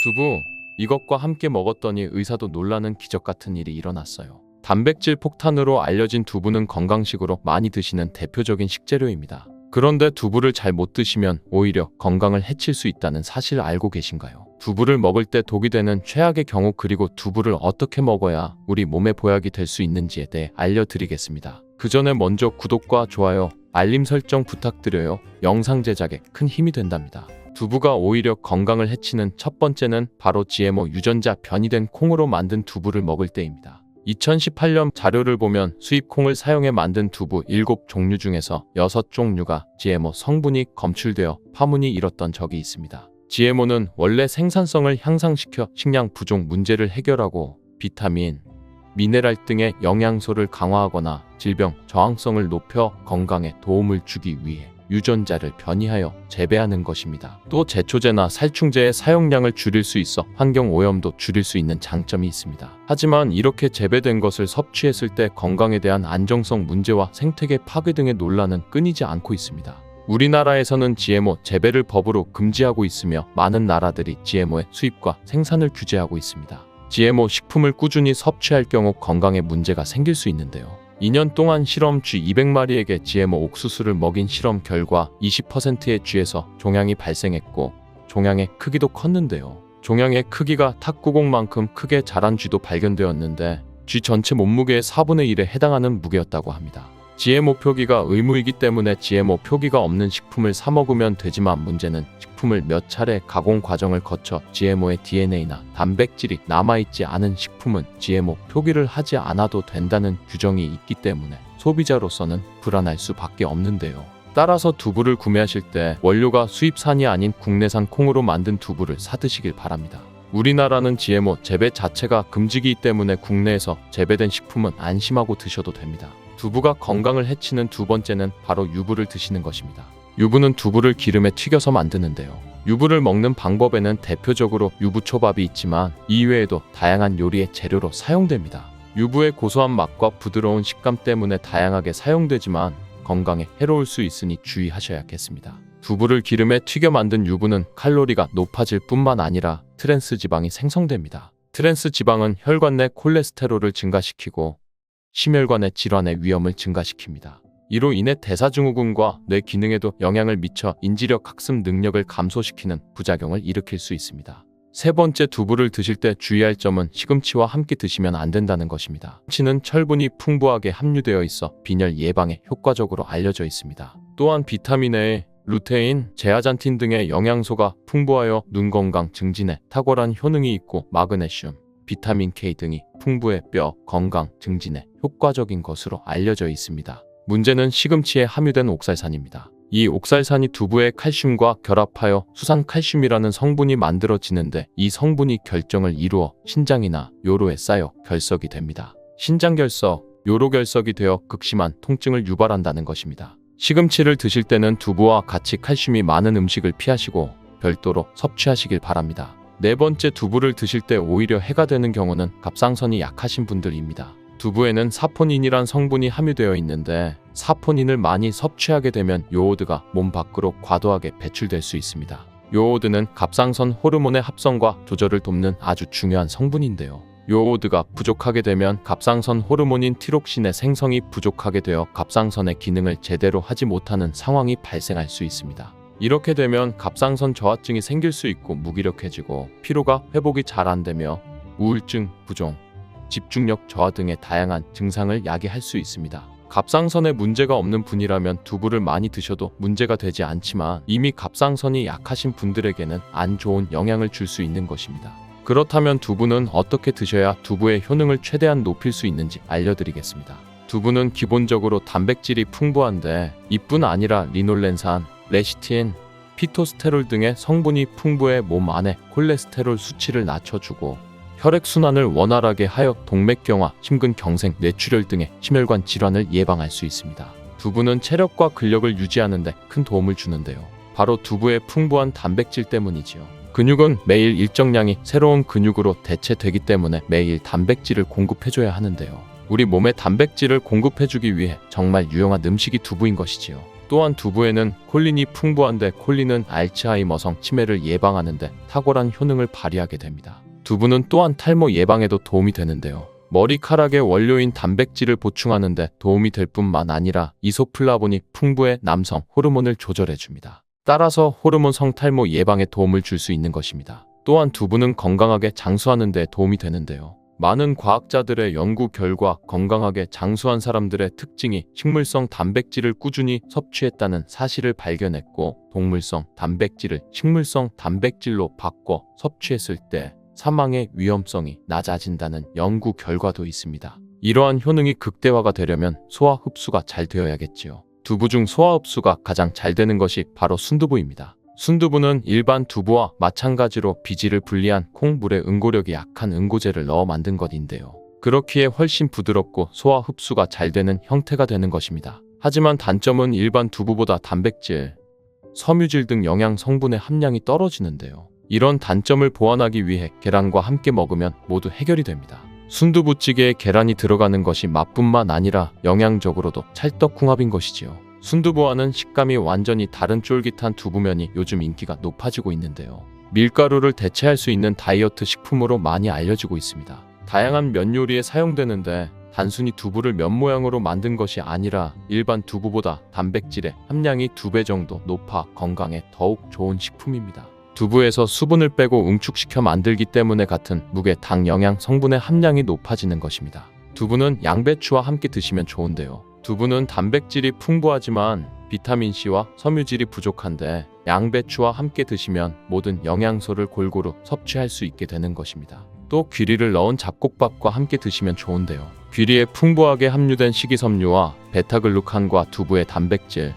두부, 이것과 함께 먹었더니 의사도 놀라는 기적 같은 일이 일어났어요. 단백질 폭탄으로 알려진 두부는 건강식으로 많이 드시는 대표적인 식재료입니다. 그런데 두부를 잘 못 드시면 오히려 건강을 해칠 수 있다는 사실 알고 계신가요? 두부를 먹을 때 독이 되는 최악의 경우, 그리고 두부를 어떻게 먹어야 우리 몸에 보약이 될 수 있는지에 대해 알려드리겠습니다. 그 전에 먼저 구독과 좋아요, 알림 설정 부탁드려요. 영상 제작에 큰 힘이 된답니다. 두부가 오히려 건강을 해치는 첫 번째는 바로 GMO 유전자 변이된 콩으로 만든 두부를 먹을 때입니다. 2018년 자료를 보면 수입 콩을 사용해 만든 두부 7종류 중에서 6종류가 GMO 성분이 검출되어 파문이 일었던 적이 있습니다. GMO는 원래 생산성을 향상시켜 식량 부족 문제를 해결하고 비타민, 미네랄 등의 영양소를 강화하거나 질병 저항성을 높여 건강에 도움을 주기 위해 유전자를 변이하여 재배하는 것입니다. 또 제초제나 살충제의 사용량을 줄일 수 있어 환경 오염도 줄일 수 있는 장점이 있습니다. 하지만 이렇게 재배된 것을 섭취했을 때 건강에 대한 안정성 문제와 생태계 파괴 등의 논란은 끊이지 않고 있습니다. 우리나라에서는 GMO 재배를 법으로 금지하고 있으며 많은 나라들이 GMO의 수입과 생산을 규제하고 있습니다. GMO 식품을 꾸준히 섭취할 경우 건강에 문제가 생길 수 있는데요. 2년 동안 실험 쥐 200마리에게 GMO 옥수수를 먹인 실험 결과 20%의 쥐에서 종양이 발생했고 종양의 크기도 컸는데요. 종양의 크기가 탁구공만큼 크게 자란 쥐도 발견되었는데 쥐 전체 몸무게의 4분의 1에 해당하는 무게였다고 합니다. GMO 표기가 의무이기 때문에 GMO 표기가 없는 식품을 사 먹으면 되지만 문제는 식품을 몇 차례 가공 과정을 거쳐 GMO의 DNA나 단백질이 남아있지 않은 식품은 GMO 표기를 하지 않아도 된다는 규정이 있기 때문에 소비자로서는 불안할 수밖에 없는데요. 따라서 두부를 구매하실 때 원료가 수입산이 아닌 국내산 콩으로 만든 두부를 사드시길 바랍니다. 우리나라는 GMO 재배 자체가 금지이기 때문에 국내에서 재배된 식품은 안심하고 드셔도 됩니다. 두부가 건강을 해치는 두 번째는 바로 유부를 드시는 것입니다. 유부는 두부를 기름에 튀겨서 만드는데요. 유부를 먹는 방법에는 대표적으로 유부초밥이 있지만 이외에도 다양한 요리의 재료로 사용됩니다. 유부의 고소한 맛과 부드러운 식감 때문에 다양하게 사용되지만 건강에 해로울 수 있으니 주의하셔야겠습니다. 두부를 기름에 튀겨 만든 유부는 칼로리가 높아질 뿐만 아니라 트랜스 지방이 생성됩니다. 트랜스 지방은 혈관 내 콜레스테롤을 증가시키고 심혈관의 질환의 위험을 증가시킵니다. 이로 인해 대사증후군과 뇌 기능에도 영향을 미쳐 인지력 학습 능력을 감소시키는 부작용을 일으킬 수 있습니다. 세 번째, 두부를 드실 때 주의할 점은 시금치와 함께 드시면 안 된다는 것입니다. 시금치는 철분이 풍부하게 함유되어 있어 빈혈 예방에 효과적으로 알려져 있습니다. 또한 비타민 A, 루테인, 제아잔틴 등의 영양소가 풍부하여 눈 건강 증진에 탁월한 효능이 있고 마그네슘, 비타민 K 등이 풍부해 뼈 건강 증진에 효과적인 것으로 알려져 있습니다. 문제는 시금치에 함유된 옥살산입니다. 이 옥살산이 두부의 칼슘과 결합하여 수산칼슘이라는 성분이 만들어지는데 이 성분이 결정을 이루어 신장이나 요로에 쌓여 결석이 됩니다. 신장결석, 요로결석이 되어 극심한 통증을 유발한다는 것입니다. 시금치를 드실 때는 두부와 같이 칼슘이 많은 음식을 피하시고 별도로 섭취하시길 바랍니다. 네 번째, 두부를 드실 때 오히려 해가 되는 경우는 갑상선이 약하신 분들입니다. 두부에는 사포닌이란 성분이 함유되어 있는데 사포닌을 많이 섭취하게 되면 요오드가 몸 밖으로 과도하게 배출될 수 있습니다. 요오드는 갑상선 호르몬의 합성과 조절을 돕는 아주 중요한 성분인데요. 요오드가 부족하게 되면 갑상선 호르몬인 티록신의 생성이 부족하게 되어 갑상선의 기능을 제대로 하지 못하는 상황이 발생할 수 있습니다. 이렇게 되면 갑상선 저하증이 생길 수 있고 무기력해지고 피로가 회복이 잘 안 되며 우울증, 부종, 집중력 저하 등의 다양한 증상을 야기할 수 있습니다. 갑상선에 문제가 없는 분이라면 두부를 많이 드셔도 문제가 되지 않지만 이미 갑상선이 약하신 분들에게는 안 좋은 영향을 줄 수 있는 것입니다. 그렇다면 두부는 어떻게 드셔야 두부의 효능을 최대한 높일 수 있는지 알려드리겠습니다. 두부는 기본적으로 단백질이 풍부한데 이뿐 아니라 리놀렌산, 레시틴, 피토스테롤 등의 성분이 풍부해 몸 안에 콜레스테롤 수치를 낮춰주고 혈액순환을 원활하게 하여 동맥경화, 심근경색, 뇌출혈 등의 심혈관 질환을 예방할 수 있습니다. 두부는 체력과 근력을 유지하는 데 큰 도움을 주는데요. 바로 두부의 풍부한 단백질 때문이지요. 근육은 매일 일정량이 새로운 근육으로 대체되기 때문에 매일 단백질을 공급해줘야 하는데요. 우리 몸에 단백질을 공급해주기 위해 정말 유용한 음식이 두부인 것이지요. 또한 두부에는 콜린이 풍부한데 콜린은 알츠하이머성 치매를 예방하는 데 탁월한 효능을 발휘하게 됩니다. 두부는 또한 탈모 예방에도 도움이 되는데요. 머리카락의 원료인 단백질을 보충하는 데 도움이 될 뿐만 아니라 이소플라본이 풍부해 남성 호르몬을 조절해줍니다. 따라서 호르몬 성탈모 예방에 도움을 줄 수 있는 것입니다. 또한 두부는 건강하게 장수하는 데 도움이 되는데요. 많은 과학자들의 연구 결과 건강하게 장수한 사람들의 특징이 식물성 단백질을 꾸준히 섭취했다는 사실을 발견했고, 동물성 단백질을 식물성 단백질로 바꿔 섭취했을 때 사망의 위험성이 낮아진다는 연구 결과도 있습니다. 이러한 효능이 극대화가 되려면 소화 흡수가 잘 되어야겠지요. 두부 중 소화 흡수가 가장 잘 되는 것이 바로 순두부입니다. 순두부는 일반 두부와 마찬가지로 비질을 분리한 콩물에 응고력이 약한 응고제를 넣어 만든 것인데요. 그렇기에 훨씬 부드럽고 소화 흡수가 잘 되는 형태가 되는 것입니다. 하지만 단점은 일반 두부보다 단백질, 섬유질 등 영양 성분의 함량이 떨어지는데요. 이런 단점을 보완하기 위해 계란과 함께 먹으면 모두 해결이 됩니다. 순두부찌개에 계란이 들어가는 것이 맛뿐만 아니라 영양적으로도 찰떡궁합인 것이지요. 순두부와는 식감이 완전히 다른 쫄깃한 두부면이 요즘 인기가 높아지고 있는데요. 밀가루를 대체할 수 있는 다이어트 식품으로 많이 알려지고 있습니다. 다양한 면 요리에 사용되는데 단순히 두부를 면 모양으로 만든 것이 아니라 일반 두부보다 단백질의 함량이 2배 정도 높아 건강에 더욱 좋은 식품입니다. 두부에서 수분을 빼고 응축시켜 만들기 때문에 같은 무게 당 영양 성분의 함량이 높아지는 것입니다. 두부는 양배추와 함께 드시면 좋은데요. 두부는 단백질이 풍부하지만 비타민C와 섬유질이 부족한데 양배추와 함께 드시면 모든 영양소를 골고루 섭취할 수 있게 되는 것입니다. 또 귀리를 넣은 잡곡밥과 함께 드시면 좋은데요. 귀리에 풍부하게 함유된 식이섬유와 베타글루칸과 두부의 단백질,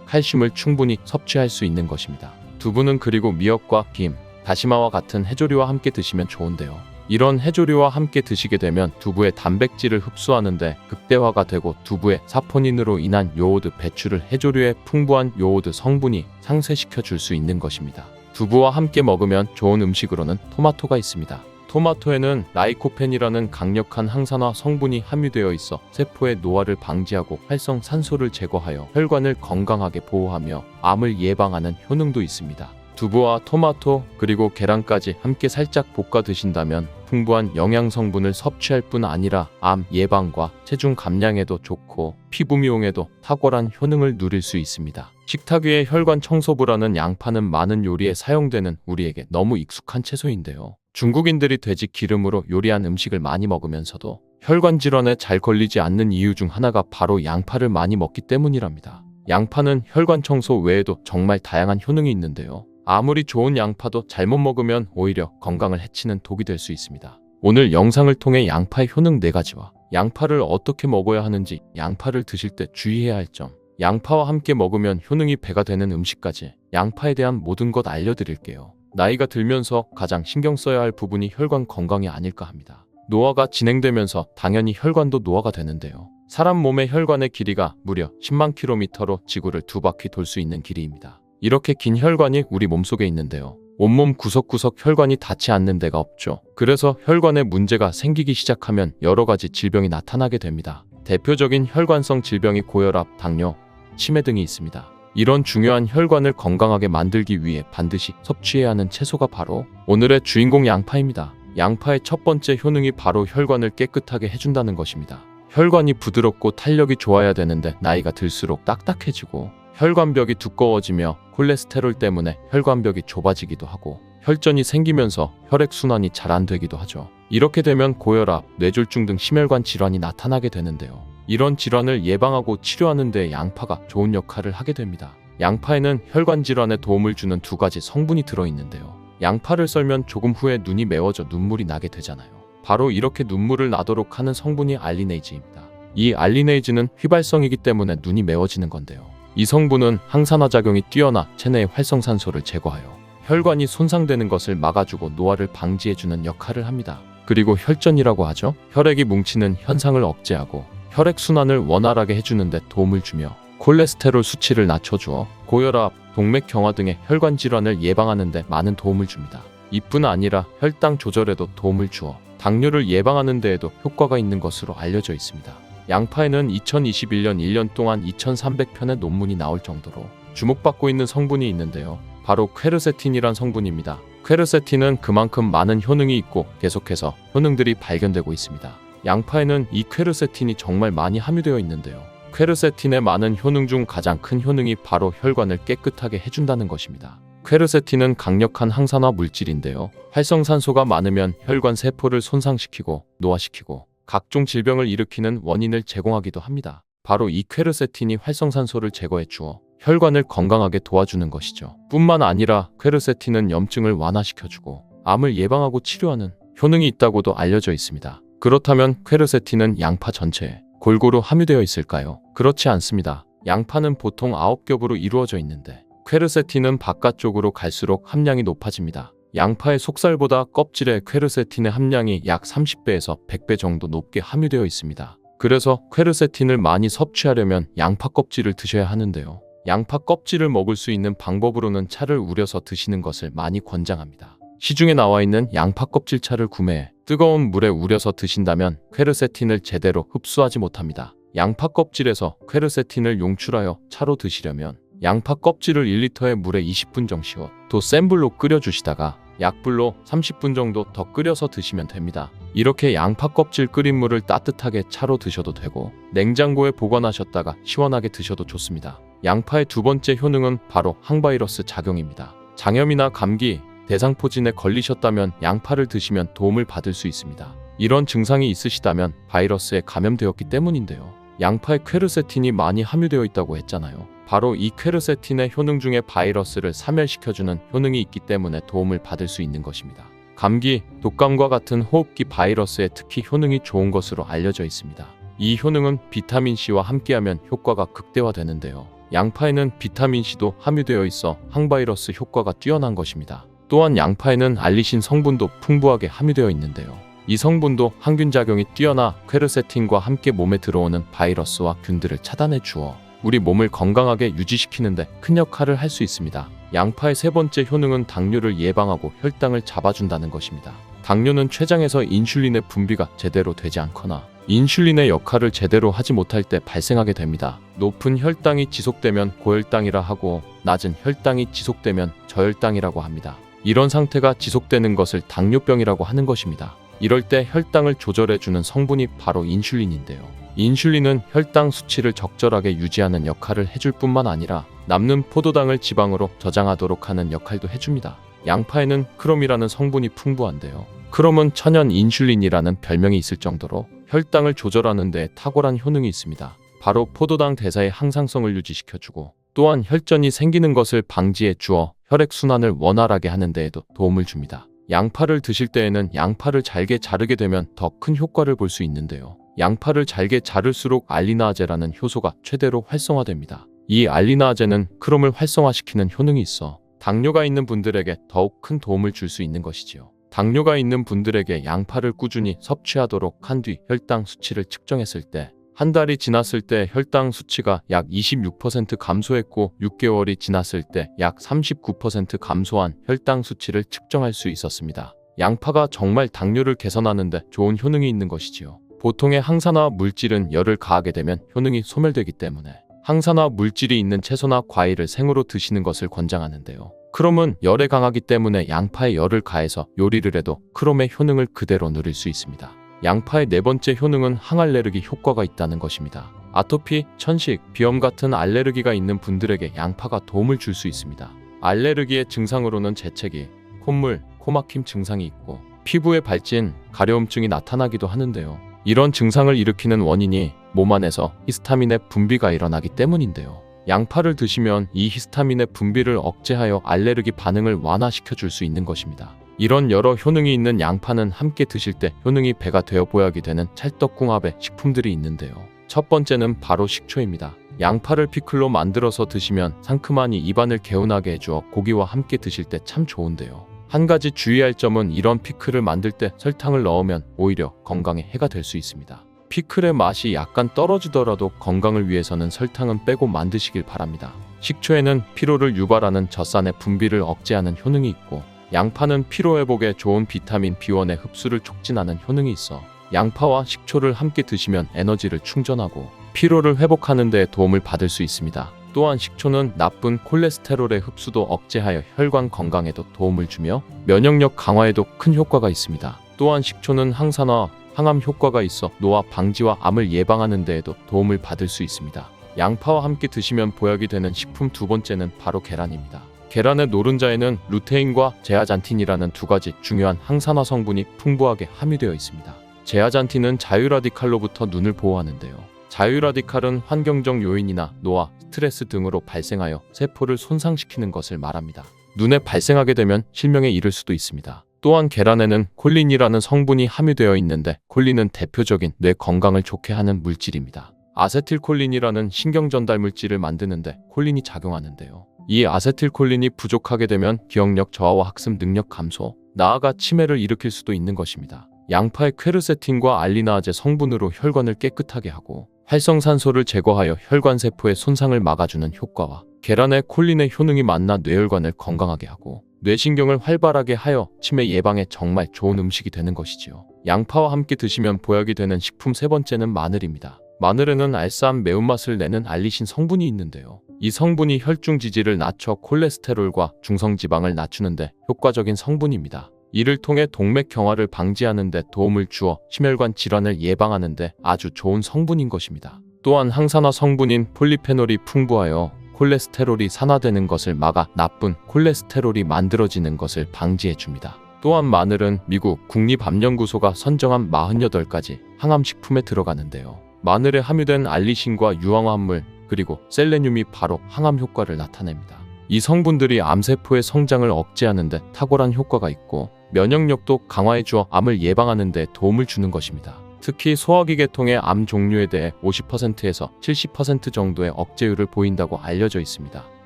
칼슘을 충분히 섭취할 수 있는 것입니다. 두부는 그리고 미역과 김, 다시마와 같은 해조류와 함께 드시면 좋은데요. 이런 해조류와 함께 드시게 되면 두부의 단백질을 흡수하는데 극대화가 되고 두부의 사포닌으로 인한 요오드 배출을 해조류의 풍부한 요오드 성분이 상쇄시켜 줄 수 있는 것입니다. 두부와 함께 먹으면 좋은 음식으로는 토마토가 있습니다. 토마토에는 라이코펜이라는 강력한 항산화 성분이 함유되어 있어 세포의 노화를 방지하고 활성산소를 제거하여 혈관을 건강하게 보호하며 암을 예방하는 효능도 있습니다. 두부와 토마토 그리고 계란까지 함께 살짝 볶아 드신다면 풍부한 영양 성분을 섭취할 뿐 아니라 암 예방과 체중 감량에도 좋고 피부 미용에도 탁월한 효능을 누릴 수 있습니다. 식탁 위에 혈관 청소부라는 양파는 많은 요리에 사용되는 우리에게 너무 익숙한 채소인데요. 중국인들이 돼지 기름으로 요리한 음식을 많이 먹으면서도 혈관 질환에 잘 걸리지 않는 이유 중 하나가 바로 양파를 많이 먹기 때문이랍니다. 양파는 혈관 청소 외에도 정말 다양한 효능이 있는데요. 아무리 좋은 양파도 잘못 먹으면 오히려 건강을 해치는 독이 될 수 있습니다. 오늘 영상을 통해 양파의 효능 4가지와 양파를 어떻게 먹어야 하는지, 양파를 드실 때 주의해야 할 점, 양파와 함께 먹으면 효능이 배가 되는 음식까지 양파에 대한 모든 것 알려드릴게요. 나이가 들면서 가장 신경 써야 할 부분이 혈관 건강이 아닐까 합니다. 노화가 진행되면서 당연히 혈관도 노화가 되는데요. 사람 몸의 혈관의 길이가 무려 10만 킬로미터로 지구를 2바퀴 돌 수 있는 길이입니다. 이렇게 긴 혈관이 우리 몸속에 있는데요. 온몸 구석구석 혈관이 닿지 않는 데가 없죠. 그래서 혈관에 문제가 생기기 시작하면 여러 가지 질병이 나타나게 됩니다. 대표적인 혈관성 질병이 고혈압, 당뇨, 치매 등이 있습니다. 이런 중요한 혈관을 건강하게 만들기 위해 반드시 섭취해야 하는 채소가 바로 오늘의 주인공 양파입니다. 양파의 첫 번째 효능이 바로 혈관을 깨끗하게 해준다는 것입니다. 혈관이 부드럽고 탄력이 좋아야 되는데 나이가 들수록 딱딱해지고 혈관벽이 두꺼워지며 콜레스테롤 때문에 혈관벽이 좁아지기도 하고 혈전이 생기면서 혈액순환이 잘 안 되기도 하죠. 이렇게 되면 고혈압, 뇌졸중 등 심혈관 질환이 나타나게 되는데요. 이런 질환을 예방하고 치료하는 데 양파가 좋은 역할을 하게 됩니다. 양파에는 혈관 질환에 도움을 주는 2가지 성분이 들어있는데요. 양파를 썰면 조금 후에 눈이 매워져 눈물이 나게 되잖아요. 바로 이렇게 눈물을 나도록 하는 성분이 알리네이즈입니다. 이 알리네이즈는 휘발성이기 때문에 눈이 매워지는 건데요. 이 성분은 항산화 작용이 뛰어나 체내의 활성산소를 제거하여 혈관이 손상되는 것을 막아주고 노화를 방지해주는 역할을 합니다. 그리고 혈전이라고 하죠. 혈액이 뭉치는 현상을 억제하고 혈액순환을 원활하게 해주는 데 도움을 주며 콜레스테롤 수치를 낮춰주어 고혈압, 동맥경화 등의 혈관 질환을 예방하는 데 많은 도움을 줍니다. 이뿐 아니라 혈당 조절에도 도움을 주어 당뇨를 예방하는 데에도 효과가 있는 것으로 알려져 있습니다. 양파에는 2021년 1년 동안 2300편의 논문이 나올 정도로 주목받고 있는 성분이 있는데요. 바로 퀘르세틴이란 성분입니다. 퀘르세틴은 그만큼 많은 효능이 있고 계속해서 효능들이 발견되고 있습니다. 양파에는 이 퀘르세틴이 정말 많이 함유되어 있는데요. 퀘르세틴의 많은 효능 중 가장 큰 효능이 바로 혈관을 깨끗하게 해준다는 것입니다. 퀘르세틴은 강력한 항산화 물질인데요. 활성산소가 많으면 혈관 세포를 손상시키고 노화시키고 각종 질병을 일으키는 원인을 제공하기도 합니다. 바로 이 퀘르세틴이 활성산소를 제거해 주어 혈관을 건강하게 도와주는 것이죠. 뿐만 아니라 퀘르세틴은 염증을 완화시켜주고 암을 예방하고 치료하는 효능이 있다고도 알려져 있습니다. 그렇다면 퀘르세틴은 양파 전체에 골고루 함유되어 있을까요? 그렇지 않습니다. 양파는 보통 9겹으로 이루어져 있는데 퀘르세틴은 바깥쪽으로 갈수록 함량이 높아집니다. 양파의 속살보다 껍질에 퀘르세틴의 함량이 약 30배에서 100배 정도 높게 함유되어 있습니다. 그래서 퀘르세틴을 많이 섭취하려면 양파 껍질을 드셔야 하는데요. 양파 껍질을 먹을 수 있는 방법으로는 차를 우려서 드시는 것을 많이 권장합니다. 시중에 나와 있는 양파 껍질 차를 구매해 뜨거운 물에 우려서 드신다면 퀘르세틴을 제대로 흡수하지 못합니다. 양파 껍질에서 퀘르세틴을 용출하여 차로 드시려면 양파 껍질을 1리터의 물에 20분 정도 씌워 또 센 불로 끓여주시다가 약불로 30분 정도 더 끓여서 드시면 됩니다. 이렇게 양파 껍질 끓인 물을 따뜻하게 차로 드셔도 되고 냉장고에 보관하셨다가 시원하게 드셔도 좋습니다. 양파의 두 번째 효능은 바로 항바이러스 작용입니다. 장염이나 감기, 대상포진에 걸리셨다면 양파를 드시면 도움을 받을 수 있습니다. 이런 증상이 있으시다면 바이러스에 감염되었기 때문인데요. 양파에 퀘르세틴이 많이 함유되어 있다고 했잖아요. 바로 이 퀘르세틴의 효능 중에 바이러스를 사멸시켜주는 효능이 있기 때문에 도움을 받을 수 있는 것입니다. 감기, 독감과 같은 호흡기 바이러스에 특히 효능이 좋은 것으로 알려져 있습니다. 이 효능은 비타민C와 함께하면 효과가 극대화되는데요. 양파에는 비타민C도 함유되어 있어 항바이러스 효과가 뛰어난 것입니다. 또한 양파에는 알리신 성분도 풍부하게 함유되어 있는데요. 이 성분도 항균작용이 뛰어나 퀘르세틴과 함께 몸에 들어오는 바이러스와 균들을 차단해 주어 우리 몸을 건강하게 유지시키는 데 큰 역할을 할 수 있습니다. 양파의 세 번째 효능은 당뇨를 예방하고 혈당을 잡아준다는 것입니다. 당뇨는 췌장에서 인슐린의 분비가 제대로 되지 않거나 인슐린의 역할을 제대로 하지 못할 때 발생하게 됩니다. 높은 혈당이 지속되면 고혈당이라 하고 낮은 혈당이 지속되면 저혈당이라고 합니다. 이런 상태가 지속되는 것을 당뇨병이라고 하는 것입니다. 이럴 때 혈당을 조절해주는 성분이 바로 인슐린인데요. 인슐린은 혈당 수치를 적절하게 유지하는 역할을 해줄 뿐만 아니라 남는 포도당을 지방으로 저장하도록 하는 역할도 해줍니다. 양파에는 크롬이라는 성분이 풍부한데요. 크롬은 천연 인슐린이라는 별명이 있을 정도로 혈당을 조절하는 데 탁월한 효능이 있습니다. 바로 포도당 대사의 항상성을 유지시켜주고 또한 혈전이 생기는 것을 방지해 주어 혈액순환을 원활하게 하는 데에도 도움을 줍니다. 양파를 드실 때에는 양파를 잘게 자르게 되면 더 큰 효과를 볼 수 있는데요. 양파를 잘게 자를수록 알리나아제라는 효소가 최대로 활성화됩니다. 이 알리나아제는 크롬을 활성화시키는 효능이 있어 당뇨가 있는 분들에게 더욱 큰 도움을 줄 수 있는 것이지요. 당뇨가 있는 분들에게 양파를 꾸준히 섭취하도록 한 뒤 혈당 수치를 측정했을 때 한 달이 지났을 때 혈당 수치가 약 26% 감소했고 6개월이 지났을 때 약 39% 감소한 혈당 수치를 측정할 수 있었습니다. 양파가 정말 당뇨를 개선하는 데 좋은 효능이 있는 것이지요. 보통의 항산화 물질은 열을 가하게 되면 효능이 소멸되기 때문에 항산화 물질이 있는 채소나 과일을 생으로 드시는 것을 권장하는데요. 크롬은 열에 강하기 때문에 양파에 열을 가해서 요리를 해도 크롬의 효능을 그대로 누릴 수 있습니다. 양파의 네 번째 효능은 항알레르기 효과가 있다는 것입니다. 아토피, 천식, 비염 같은 알레르기가 있는 분들에게 양파가 도움을 줄 수 있습니다. 알레르기의 증상으로는 재채기, 콧물, 코막힘 증상이 있고 피부에 발진, 가려움증이 나타나기도 하는데요. 이런 증상을 일으키는 원인이 몸 안에서 히스타민의 분비가 일어나기 때문인데요. 양파를 드시면 이 히스타민의 분비를 억제하여 알레르기 반응을 완화시켜 줄 수 있는 것입니다. 이런 여러 효능이 있는 양파는 함께 드실 때 효능이 배가 되어 보약이 되는 찰떡궁합의 식품들이 있는데요. 첫 번째는 바로 식초입니다. 양파를 피클로 만들어서 드시면 상큼하니 입안을 개운하게 해주어 고기와 함께 드실 때 참 좋은데요. 한 가지 주의할 점은 이런 피클을 만들 때 설탕을 넣으면 오히려 건강에 해가 될 수 있습니다. 피클의 맛이 약간 떨어지더라도 건강을 위해서는 설탕은 빼고 만드시길 바랍니다. 식초에는 피로를 유발하는 젖산의 분비를 억제하는 효능이 있고 양파는 피로회복에 좋은 비타민 B1의 흡수를 촉진하는 효능이 있어 양파와 식초를 함께 드시면 에너지를 충전하고 피로를 회복하는 데 도움을 받을 수 있습니다. 또한 식초는 나쁜 콜레스테롤의 흡수도 억제하여 혈관 건강에도 도움을 주며 면역력 강화에도 큰 효과가 있습니다. 또한 식초는 항산화, 항암 효과가 있어 노화 방지와 암을 예방하는 데에도 도움을 받을 수 있습니다. 양파와 함께 드시면 보약이 되는 식품 두 번째는 바로 계란입니다. 계란의 노른자에는 루테인과 제아잔틴이라는 두 가지 중요한 항산화 성분이 풍부하게 함유되어 있습니다. 제아잔틴은 자유라디칼로부터 눈을 보호하는데요. 자유라디칼은 환경적 요인이나 노화, 스트레스 등으로 발생하여 세포를 손상시키는 것을 말합니다. 눈에 발생하게 되면 실명에 이를 수도 있습니다. 또한 계란에는 콜린이라는 성분이 함유되어 있는데 콜린은 대표적인 뇌 건강을 좋게 하는 물질입니다. 아세틸콜린이라는 신경전달 물질을 만드는데 콜린이 작용하는데요. 이 아세틸콜린이 부족하게 되면 기억력 저하와 학습 능력 감소, 나아가 치매를 일으킬 수도 있는 것입니다. 양파의 퀘르세틴과 알리나아제 성분으로 혈관을 깨끗하게 하고 활성산소를 제거하여 혈관세포의 손상을 막아주는 효과와 계란의 콜린의 효능이 만나 뇌혈관을 건강하게 하고 뇌신경을 활발하게 하여 치매 예방에 정말 좋은 음식이 되는 것이지요. 양파와 함께 드시면 보약이 되는 식품 세 번째는 마늘입니다. 마늘에는 알싸한 매운맛을 내는 알리신 성분이 있는데요. 이 성분이 혈중 지지를 낮춰 콜레스테롤과 중성지방을 낮추는데 효과적인 성분입니다. 이를 통해 동맥경화를 방지하는 데 도움을 주어 심혈관 질환을 예방하는 데 아주 좋은 성분인 것입니다. 또한 항산화 성분인 폴리페놀이 풍부하여 콜레스테롤이 산화되는 것을 막아 나쁜 콜레스테롤이 만들어지는 것을 방지해 줍니다. 또한 마늘은 미국 국립암연구소가 선정한 48가지 항암식품에 들어가는데요. 마늘에 함유된 알리신과 유황화합물 그리고 셀레늄이 바로 항암 효과를 나타냅니다. 이 성분들이 암세포의 성장을 억제하는 데 탁월한 효과가 있고 면역력도 강화해 주어 암을 예방하는 데 도움을 주는 것입니다. 특히 소화기계통의 암 종류에 대해 50%에서 70% 정도의 억제율을 보인다고 알려져 있습니다.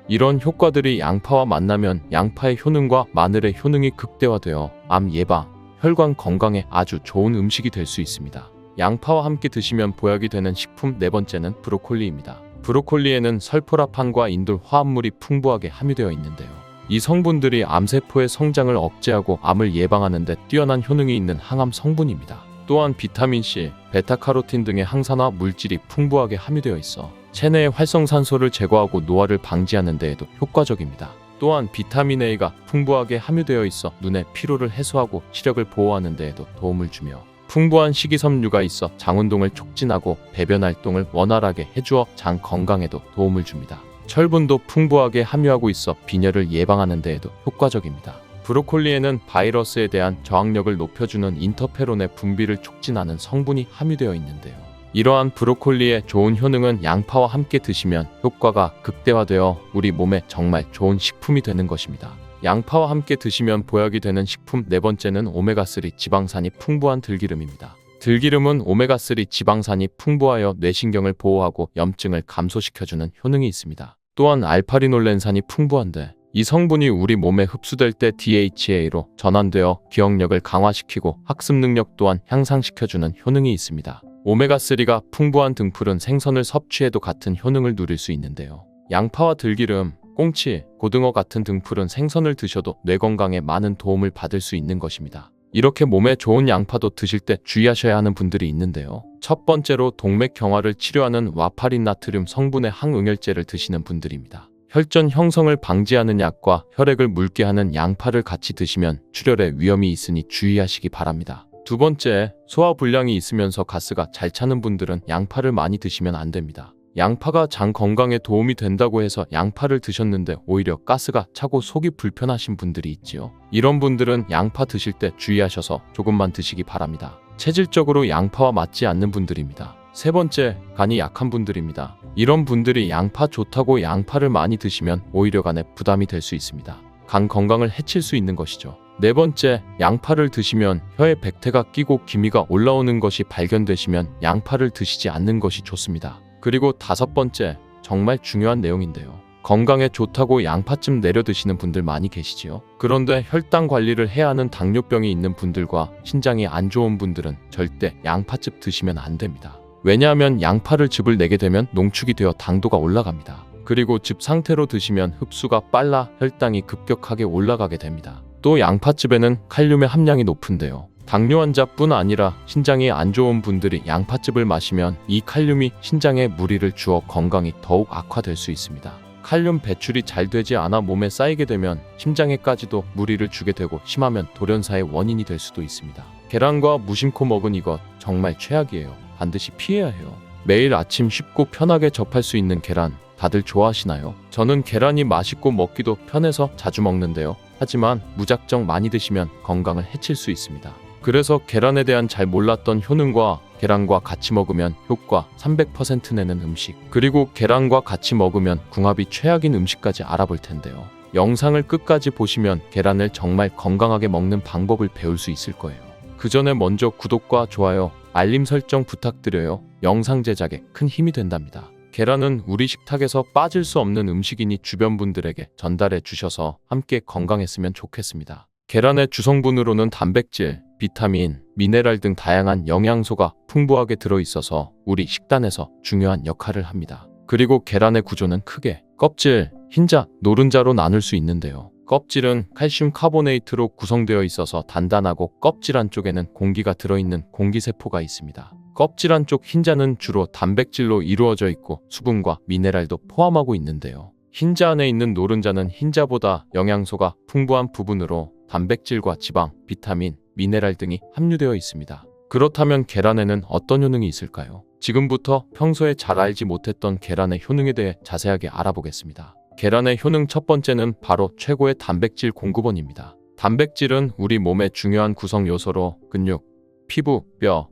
이런 효과들이 양파와 만나면 양파의 효능과 마늘의 효능이 극대화되어 암 예방, 혈관 건강에 아주 좋은 음식이 될 수 있습니다. 양파와 함께 드시면 보약이 되는 식품 네 번째는 브로콜리입니다. 브로콜리에는 설포라판과 인돌 화합물이 풍부하게 함유되어 있는데요. 이 성분들이 암세포의 성장을 억제하고 암을 예방하는 데 뛰어난 효능이 있는 항암 성분입니다. 또한 비타민C, 베타카로틴 등의 항산화 물질이 풍부하게 함유되어 있어 체내의 활성산소를 제거하고 노화를 방지하는 데에도 효과적입니다. 또한 비타민 A가 풍부하게 함유되어 있어 눈의 피로를 해소하고 시력을 보호하는 데에도 도움을 주며 풍부한 식이섬유가 있어 장운동을 촉진하고 배변 활동을 원활하게 해주어 장 건강에도 도움을 줍니다. 철분도 풍부하게 함유하고 있어 빈혈을 예방하는 데에도 효과적입니다. 브로콜리에는 바이러스에 대한 저항력을 높여주는 인터페론의 분비를 촉진하는 성분이 함유되어 있는데요. 이러한 브로콜리의 좋은 효능은 양파와 함께 드시면 효과가 극대화되어 우리 몸에 정말 좋은 식품이 되는 것입니다. 양파와 함께 드시면 보약이 되는 식품 네 번째는 오메가3 지방산이 풍부한 들기름입니다. 들기름은 오메가3 지방산이 풍부하여 뇌신경을 보호하고 염증을 감소시켜주는 효능이 있습니다. 또한 알파리놀렌산이 풍부한데 이 성분이 우리 몸에 흡수될 때 DHA로 전환되어 기억력을 강화시키고 학습 능력 또한 향상시켜주는 효능이 있습니다. 오메가3가 풍부한 등푸른 생선을 섭취해도 같은 효능을 누릴 수 있는데요. 양파와 들기름, 꽁치, 고등어 같은 등푸른 생선을 드셔도 뇌 건강에 많은 도움을 받을 수 있는 것입니다. 이렇게 몸에 좋은 양파도 드실 때 주의하셔야 하는 분들이 있는데요. 첫 번째로 동맥경화를 치료하는 와파린 나트륨 성분의 항응혈제를 드시는 분들입니다. 혈전 형성을 방지하는 약과 혈액을 묽게 하는 양파를 같이 드시면 출혈의 위험이 있으니 주의하시기 바랍니다. 두 번째, 소화불량이 있으면서 가스가 잘 차는 분들은 양파를 많이 드시면 안 됩니다. 양파가 장 건강에 도움이 된다고 해서 양파를 드셨는데 오히려 가스가 차고 속이 불편하신 분들이 있지요. 이런 분들은 양파 드실 때 주의하셔서 조금만 드시기 바랍니다. 체질적으로 양파와 맞지 않는 분들입니다. 세 번째, 간이 약한 분들입니다. 이런 분들이 양파 좋다고 양파를 많이 드시면 오히려 간에 부담이 될 수 있습니다. 간 건강을 해칠 수 있는 것이죠. 네 번째, 양파를 드시면 혀에 백태가 끼고 기미가 올라오는 것이 발견되시면 양파를 드시지 않는 것이 좋습니다. 그리고 다섯 번째, 정말 중요한 내용인데요. 건강에 좋다고 양파쯤 내려 드시는 분들 많이 계시지요. 그런데 혈당 관리를 해야 하는 당뇨병이 있는 분들과 신장이 안 좋은 분들은 절대 양파즙 드시면 안 됩니다. 왜냐하면 양파를 즙을 내게 되면 농축이 되어 당도가 올라갑니다. 그리고 즙 상태로 드시면 흡수가 빨라 혈당이 급격하게 올라가게 됩니다. 또 양파즙에는 칼륨의 함량이 높은데요. 당뇨 환자뿐 아니라 신장이 안 좋은 분들이 양파즙을 마시면 이 칼륨이 신장에 무리를 주어 건강이 더욱 악화될 수 있습니다. 칼륨 배출이 잘 되지 않아 몸에 쌓이게 되면 심장에까지도 무리를 주게 되고 심하면 돌연사의 원인이 될 수도 있습니다. 계란과 무심코 먹은 이것 정말 최악이에요. 반드시 피해야 해요. 매일 아침 쉽고 편하게 접할 수 있는 계란 다들 좋아하시나요? 저는 계란이 맛있고 먹기도 편해서 자주 먹는데요. 하지만 무작정 많이 드시면 건강을 해칠 수 있습니다. 그래서 계란에 대한 잘 몰랐던 효능과 계란과 같이 먹으면 효과 300% 내는 음식, 그리고 계란과 같이 먹으면 궁합이 최악인 음식까지 알아볼 텐데요. 영상을 끝까지 보시면 계란을 정말 건강하게 먹는 방법을 배울 수 있을 거예요. 그 전에 먼저 구독과 좋아요, 알림 설정 부탁드려요. 영상 제작에 큰 힘이 된답니다. 계란은 우리 식탁에서 빠질 수 없는 음식이니 주변 분들에게 전달해 주셔서 함께 건강했으면 좋겠습니다. 계란의 주성분으로는 단백질, 비타민, 미네랄 등 다양한 영양소가 풍부하게 들어있어서 우리 식단에서 중요한 역할을 합니다. 그리고 계란의 구조는 크게 껍질, 흰자, 노른자로 나눌 수 있는데요. 껍질은 칼슘 카보네이트로 구성되어 있어서 단단하고 껍질 안쪽에는 공기가 들어있는 공기세포가 있습니다. 껍질 안쪽 흰자는 주로 단백질로 이루어져 있고 수분과 미네랄도 포함하고 있는데요. 흰자 안에 있는 노른자는 흰자보다 영양소가 풍부한 부분으로 단백질과 지방, 비타민, 미네랄 등이 함유되어 있습니다. 그렇다면 계란에는 어떤 효능이 있을까요? 지금부터 평소에 잘 알지 못했던 계란의 효능에 대해 자세하게 알아보겠습니다. 계란의 효능 첫 번째는 바로 최고의 단백질 공급원입니다. 단백질은 우리 몸의 중요한 구성 요소로 근육, 피부, 뼈,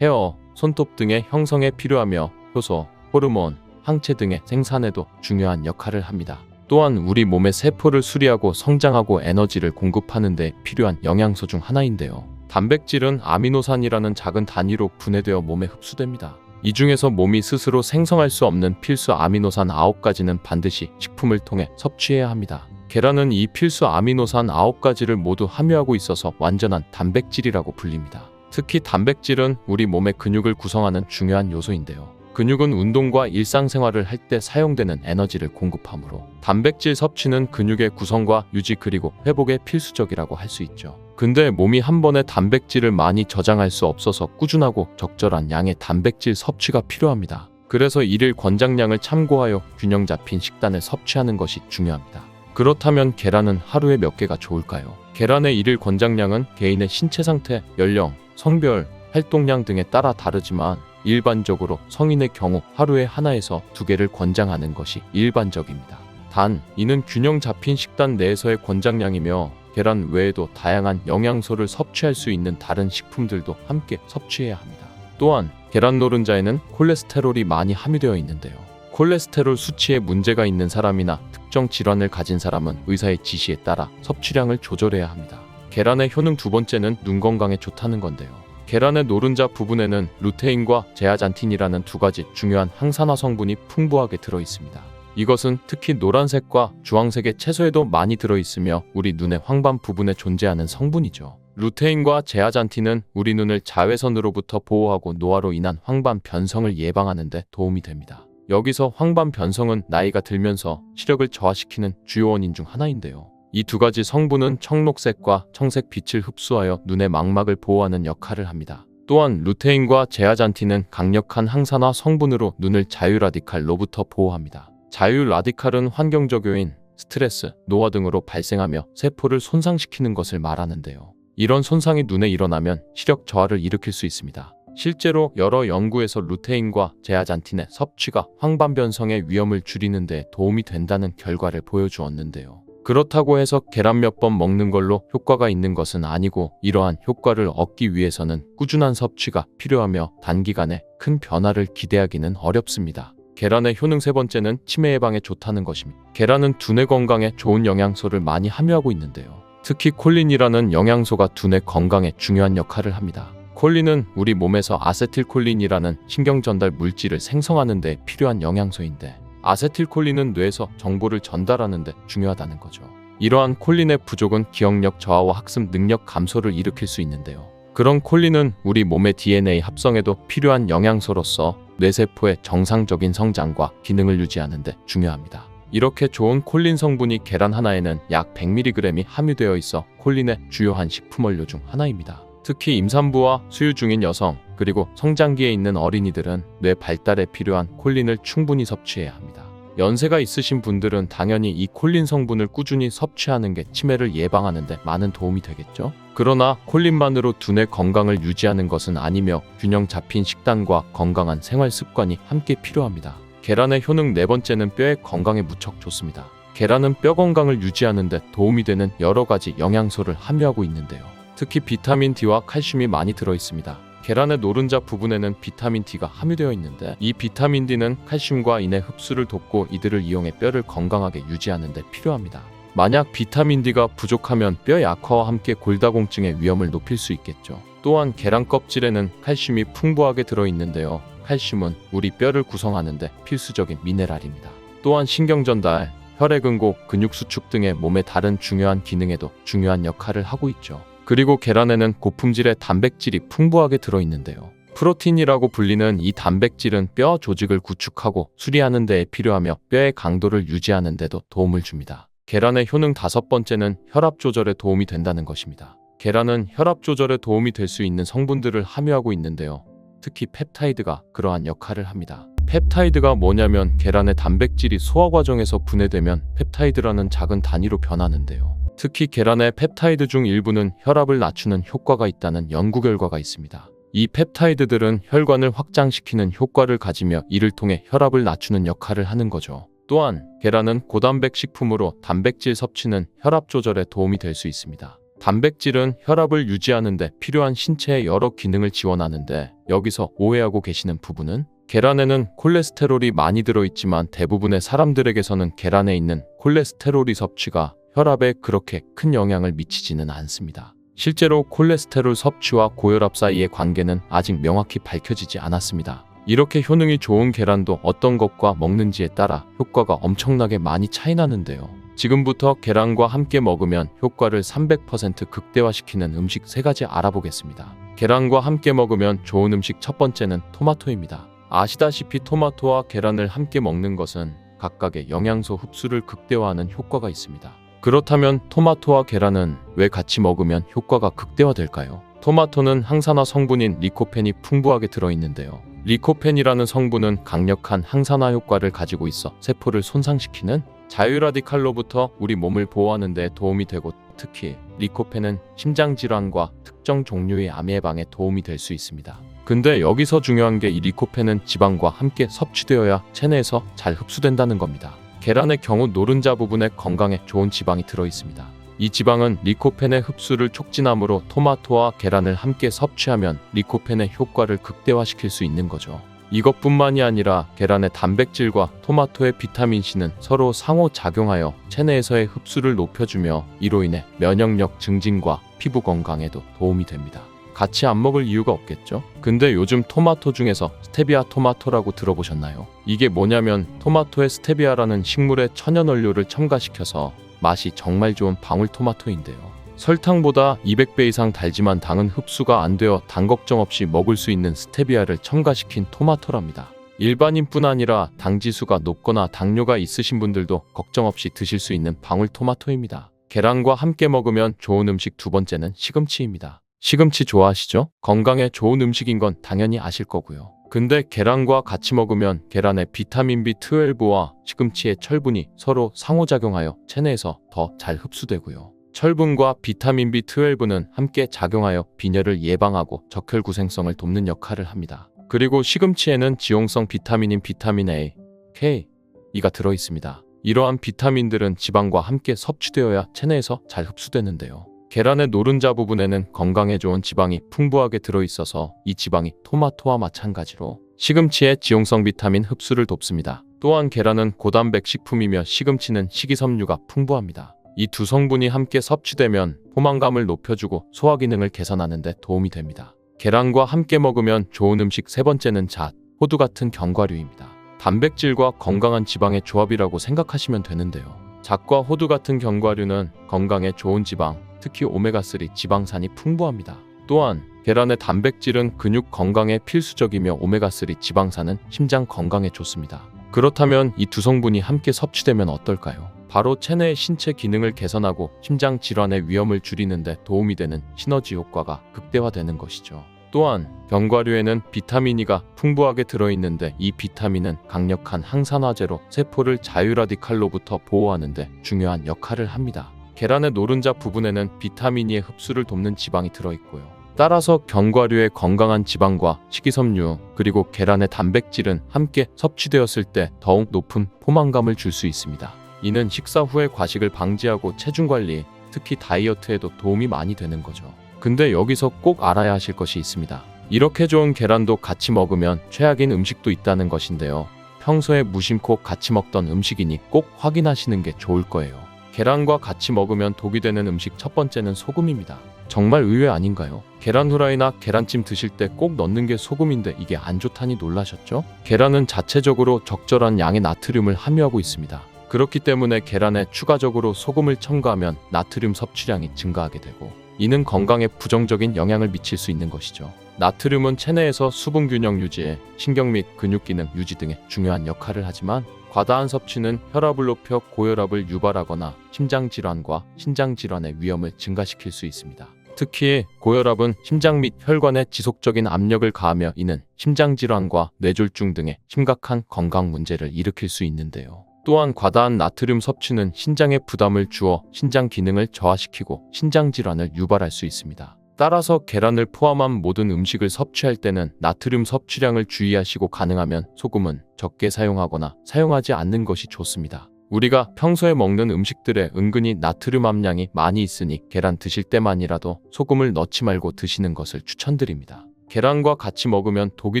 헤어, 손톱 등의 형성에 필요하며 효소, 호르몬, 항체 등의 생산에도 중요한 역할을 합니다. 또한 우리 몸의 세포를 수리하고 성장하고 에너지를 공급하는 데 필요한 영양소 중 하나인데요. 단백질은 아미노산이라는 작은 단위로 분해되어 몸에 흡수됩니다. 이 중에서 몸이 스스로 생성할 수 없는 필수 아미노산 9가지는 반드시 식품을 통해 섭취해야 합니다. 계란은 이 필수 아미노산 9가지를 모두 함유하고 있어서 완전한 단백질이라고 불립니다. 특히 단백질은 우리 몸의 근육을 구성하는 중요한 요소인데요. 근육은 운동과 일상생활을 할 때 사용되는 에너지를 공급하므로 단백질 섭취는 근육의 구성과 유지 그리고 회복에 필수적이라고 할 수 있죠. 근데 몸이 한 번에 단백질을 많이 저장할 수 없어서 꾸준하고 적절한 양의 단백질 섭취가 필요합니다. 그래서 일일 권장량을 참고하여 균형 잡힌 식단을 섭취하는 것이 중요합니다. 그렇다면 계란은 하루에 몇 개가 좋을까요? 계란의 일일 권장량은 개인의 신체 상태, 연령, 성별, 활동량 등에 따라 다르지만 일반적으로 성인의 경우 하루에 하나에서 2개를 권장하는 것이 일반적입니다. 단, 이는 균형 잡힌 식단 내에서의 권장량이며 계란 외에도 다양한 영양소를 섭취할 수 있는 다른 식품들도 함께 섭취해야 합니다. 또한 계란 노른자에는 콜레스테롤이 많이 함유되어 있는데요. 콜레스테롤 수치에 문제가 있는 사람이나 특정 질환을 가진 사람은 의사의 지시에 따라 섭취량을 조절해야 합니다. 계란의 효능 두 번째는 눈 건강에 좋다는 건데요. 계란의 노른자 부분에는 루테인과 제아잔틴이라는 2가지 중요한 항산화 성분이 풍부하게 들어있습니다. 이것은 특히 노란색과 주황색의 채소에도 많이 들어있으며 우리 눈의 황반 부분에 존재하는 성분이죠. 루테인과 제아잔틴은 우리 눈을 자외선으로부터 보호하고 노화로 인한 황반 변성을 예방하는 데 도움이 됩니다. 여기서 황반 변성은 나이가 들면서 시력을 저하시키는 주요 원인 중 하나인데요. 이 2가지 성분은 청록색과 청색 빛을 흡수하여 눈의 망막을 보호하는 역할을 합니다. 또한 루테인과 제아잔틴은 강력한 항산화 성분으로 눈을 자유라디칼로부터 보호합니다. 자유라디칼은 환경적 요인, 스트레스, 노화 등으로 발생하며 세포를 손상시키는 것을 말하는데요. 이런 손상이 눈에 일어나면 시력 저하를 일으킬 수 있습니다. 실제로 여러 연구에서 루테인과 제아잔틴의 섭취가 황반 변성의 위험을 줄이는 데 도움이 된다는 결과를 보여주었는데요. 그렇다고 해서 계란 몇 번 먹는 걸로 효과가 있는 것은 아니고 이러한 효과를 얻기 위해서는 꾸준한 섭취가 필요하며 단기간에 큰 변화를 기대하기는 어렵습니다. 계란의 효능 세 번째는 치매 예방에 좋다는 것입니다. 계란은 두뇌 건강에 좋은 영양소를 많이 함유하고 있는데요. 특히 콜린이라는 영양소가 두뇌 건강에 중요한 역할을 합니다. 콜린은 우리 몸에서 아세틸콜린이라는 신경전달 물질을 생성하는 데 필요한 영양소인데 아세틸콜린은 뇌에서 정보를 전달하는 데 중요하다는 거죠. 이러한 콜린의 부족은 기억력 저하와 학습 능력 감소를 일으킬 수 있는데요. 그런 콜린은 우리 몸의 DNA 합성에도 필요한 영양소로서 뇌세포의 정상적인 성장과 기능을 유지하는 데 중요합니다. 이렇게 좋은 콜린 성분이 계란 하나에는 약 100mg이 함유되어 있어 콜린의 주요한 식품 원료 중 하나입니다. 특히 임산부와 수유 중인 여성, 그리고 성장기에 있는 어린이들은 뇌 발달에 필요한 콜린을 충분히 섭취해야 합니다. 연세가 있으신 분들은 당연히 이 콜린 성분을 꾸준히 섭취하는 게 치매를 예방하는 데 많은 도움이 되겠죠. 그러나 콜린만으로 두뇌 건강을 유지하는 것은 아니며 균형 잡힌 식단과 건강한 생활 습관이 함께 필요합니다. 계란의 효능 네 번째는 뼈의 건강에 무척 좋습니다. 계란은 뼈 건강을 유지하는 데 도움이 되는 여러 가지 영양소를 함유하고 있는데요. 특히 비타민 D와 칼슘이 많이 들어 있습니다. 계란의 노른자 부분에는 비타민 D가 함유되어 있는데 이 비타민 D는 칼슘과 인의 흡수를 돕고 이들을 이용해 뼈를 건강하게 유지하는 데 필요합니다. 만약 비타민 D가 부족하면 뼈 약화와 함께 골다공증의 위험을 높일 수 있겠죠. 또한 계란 껍질에는 칼슘이 풍부하게 들어있는데요. 칼슘은 우리 뼈를 구성하는 데 필수적인 미네랄입니다. 또한 신경 전달, 혈액응고, 근육 수축 등의 몸의 다른 중요한 기능에도 중요한 역할을 하고 있죠. 그리고 계란에는 고품질의 단백질이 풍부하게 들어있는데요. 프로틴이라고 불리는 이 단백질은 뼈 조직을 구축하고 수리하는 데에 필요하며 뼈의 강도를 유지하는 데도 도움을 줍니다. 계란의 효능 다섯 번째는 혈압 조절에 도움이 된다는 것입니다. 계란은 혈압 조절에 도움이 될 수 있는 성분들을 함유하고 있는데요. 특히 펩타이드가 그러한 역할을 합니다. 펩타이드가 뭐냐면 계란의 단백질이 소화 과정에서 분해되면 펩타이드라는 작은 단위로 변하는데요. 특히 계란의 펩타이드 중 일부는 혈압을 낮추는 효과가 있다는 연구 결과가 있습니다. 이 펩타이드들은 혈관을 확장시키는 효과를 가지며 이를 통해 혈압을 낮추는 역할을 하는 거죠. 또한 계란은 고단백 식품으로 단백질 섭취는 혈압 조절에 도움이 될 수 있습니다. 단백질은 혈압을 유지하는 데 필요한 신체의 여러 기능을 지원하는데 여기서 오해하고 계시는 부분은 계란에는 콜레스테롤이 많이 들어있지만 대부분의 사람들에게서는 계란에 있는 콜레스테롤이 섭취가 혈압에 그렇게 큰 영향을 미치지는 않습니다. 실제로 콜레스테롤 섭취와 고혈압 사이의 관계는 아직 명확히 밝혀지지 않았습니다. 이렇게 효능이 좋은 계란도 어떤 것과 먹는지에 따라 효과가 엄청나게 많이 차이 나는데요. 지금부터 계란과 함께 먹으면 효과를 300% 극대화시키는 음식 3가지 알아보겠습니다. 계란과 함께 먹으면 좋은 음식 첫 번째는 토마토입니다. 아시다시피 토마토와 계란을 함께 먹는 것은 각각의 영양소 흡수를 극대화하는 효과가 있습니다. 그렇다면 토마토와 계란은 왜 같이 먹으면 효과가 극대화될까요? 토마토는 항산화 성분인 리코펜이 풍부하게 들어있는데요. 리코펜이라는 성분은 강력한 항산화 효과를 가지고 있어 세포를 손상시키는 자유라디칼로부터 우리 몸을 보호하는 데 도움이 되고 특히 리코펜은 심장질환과 특정 종류의 암 예방에 도움이 될 수 있습니다. 근데 여기서 중요한 게 이 리코펜은 지방과 함께 섭취되어야 체내에서 잘 흡수된다는 겁니다. 계란의 경우 노른자 부분에 건강에 좋은 지방이 들어있습니다. 이 지방은 리코펜의 흡수를 촉진하므로 토마토와 계란을 함께 섭취하면 리코펜의 효과를 극대화시킬 수 있는 거죠. 이것뿐만이 아니라 계란의 단백질과 토마토의 비타민C는 서로 상호작용하여 체내에서의 흡수를 높여주며 이로 인해 면역력 증진과 피부 건강에도 도움이 됩니다. 같이 안 먹을 이유가 없겠죠? 근데 요즘 토마토 중에서 스테비아 토마토라고 들어보셨나요? 이게 뭐냐면 토마토에 스테비아라는 식물의 천연 원료를 첨가시켜서 맛이 정말 좋은 방울토마토인데요. 설탕보다 200배 이상 달지만 당은 흡수가 안 되어 당 걱정 없이 먹을 수 있는 스테비아를 첨가시킨 토마토랍니다. 일반인뿐 아니라 당 지수가 높거나 당뇨가 있으신 분들도 걱정 없이 드실 수 있는 방울토마토입니다. 계란과 함께 먹으면 좋은 음식 두 번째는 시금치입니다. 시금치 좋아하시죠? 건강에 좋은 음식인 건 당연히 아실 거고요. 근데 계란과 같이 먹으면 계란의 비타민 B12와 시금치의 철분이 서로 상호작용하여 체내에서 더 잘 흡수되고요. 철분과 비타민 B12는 함께 작용하여 빈혈을 예방하고 적혈구생성을 돕는 역할을 합니다. 그리고 시금치에는 지용성 비타민인 비타민 A, K, E가 들어있습니다. 이러한 비타민들은 지방과 함께 섭취되어야 체내에서 잘 흡수되는데요. 계란의 노른자 부분에는 건강에 좋은 지방이 풍부하게 들어있어서 이 지방이 토마토와 마찬가지로 시금치의 지용성 비타민 흡수를 돕습니다. 또한 계란은 고단백 식품이며 시금치는 식이섬유가 풍부합니다. 이 두 성분이 함께 섭취되면 포만감을 높여주고 소화 기능을 개선하는 데 도움이 됩니다. 계란과 함께 먹으면 좋은 음식 세 번째는 잣, 호두 같은 견과류입니다. 단백질과 건강한 지방의 조합이라고 생각하시면 되는데요. 잣과 호두 같은 견과류는 건강에 좋은 지방, 특히 오메가3 지방산이 풍부합니다. 또한 계란의 단백질은 근육 건강에 필수적이며 오메가3 지방산은 심장 건강에 좋습니다. 그렇다면 이 두 성분이 함께 섭취되면 어떨까요? 바로 체내의 신체 기능을 개선하고 심장 질환의 위험을 줄이는 데 도움이 되는 시너지 효과가 극대화되는 것이죠. 또한 견과류에는 비타민 E가 풍부하게 들어있는데 이 비타민은 강력한 항산화제로 세포를 자유라디칼로부터 보호하는 데 중요한 역할을 합니다. 계란의 노른자 부분에는 비타민 E의 흡수를 돕는 지방이 들어있고요. 따라서 견과류의 건강한 지방과 식이섬유 그리고 계란의 단백질은 함께 섭취되었을 때 더욱 높은 포만감을 줄 수 있습니다. 이는 식사 후에 과식을 방지하고 체중 관리, 특히 다이어트에도 도움이 많이 되는 거죠. 근데 여기서 꼭 알아야 하실 것이 있습니다. 이렇게 좋은 계란도 같이 먹으면 최악인 음식도 있다는 것인데요. 평소에 무심코 같이 먹던 음식이니 꼭 확인하시는 게 좋을 거예요. 계란과 같이 먹으면 독이 되는 음식 첫 번째는 소금입니다. 정말 의외 아닌가요? 계란 후라이나 계란찜 드실 때 꼭 넣는 게 소금인데 이게 안 좋다니 놀라셨죠? 계란은 자체적으로 적절한 양의 나트륨을 함유하고 있습니다. 그렇기 때문에 계란에 추가적으로 소금을 첨가하면 나트륨 섭취량이 증가하게 되고 이는 건강에 부정적인 영향을 미칠 수 있는 것이죠. 나트륨은 체내에서 수분 균형 유지에 신경 및 근육 기능 유지 등의 중요한 역할을 하지만 과다한 섭취는 혈압을 높여 고혈압을 유발하거나 심장질환과 신장질환의 위험을 증가시킬 수 있습니다. 특히 고혈압은 심장 및 혈관에 지속적인 압력을 가하며 이는 심장질환과 뇌졸중 등의 심각한 건강 문제를 일으킬 수 있는데요. 또한 과다한 나트륨 섭취는 신장에 부담을 주어 신장 기능을 저하시키고 신장질환을 유발할 수 있습니다. 따라서 계란을 포함한 모든 음식을 섭취할 때는 나트륨 섭취량을 주의하시고 가능하면 소금은 적게 사용하거나 사용하지 않는 것이 좋습니다. 우리가 평소에 먹는 음식들에 은근히 나트륨 함량이 많이 있으니 계란 드실 때만이라도 소금을 넣지 말고 드시는 것을 추천드립니다. 계란과 같이 먹으면 독이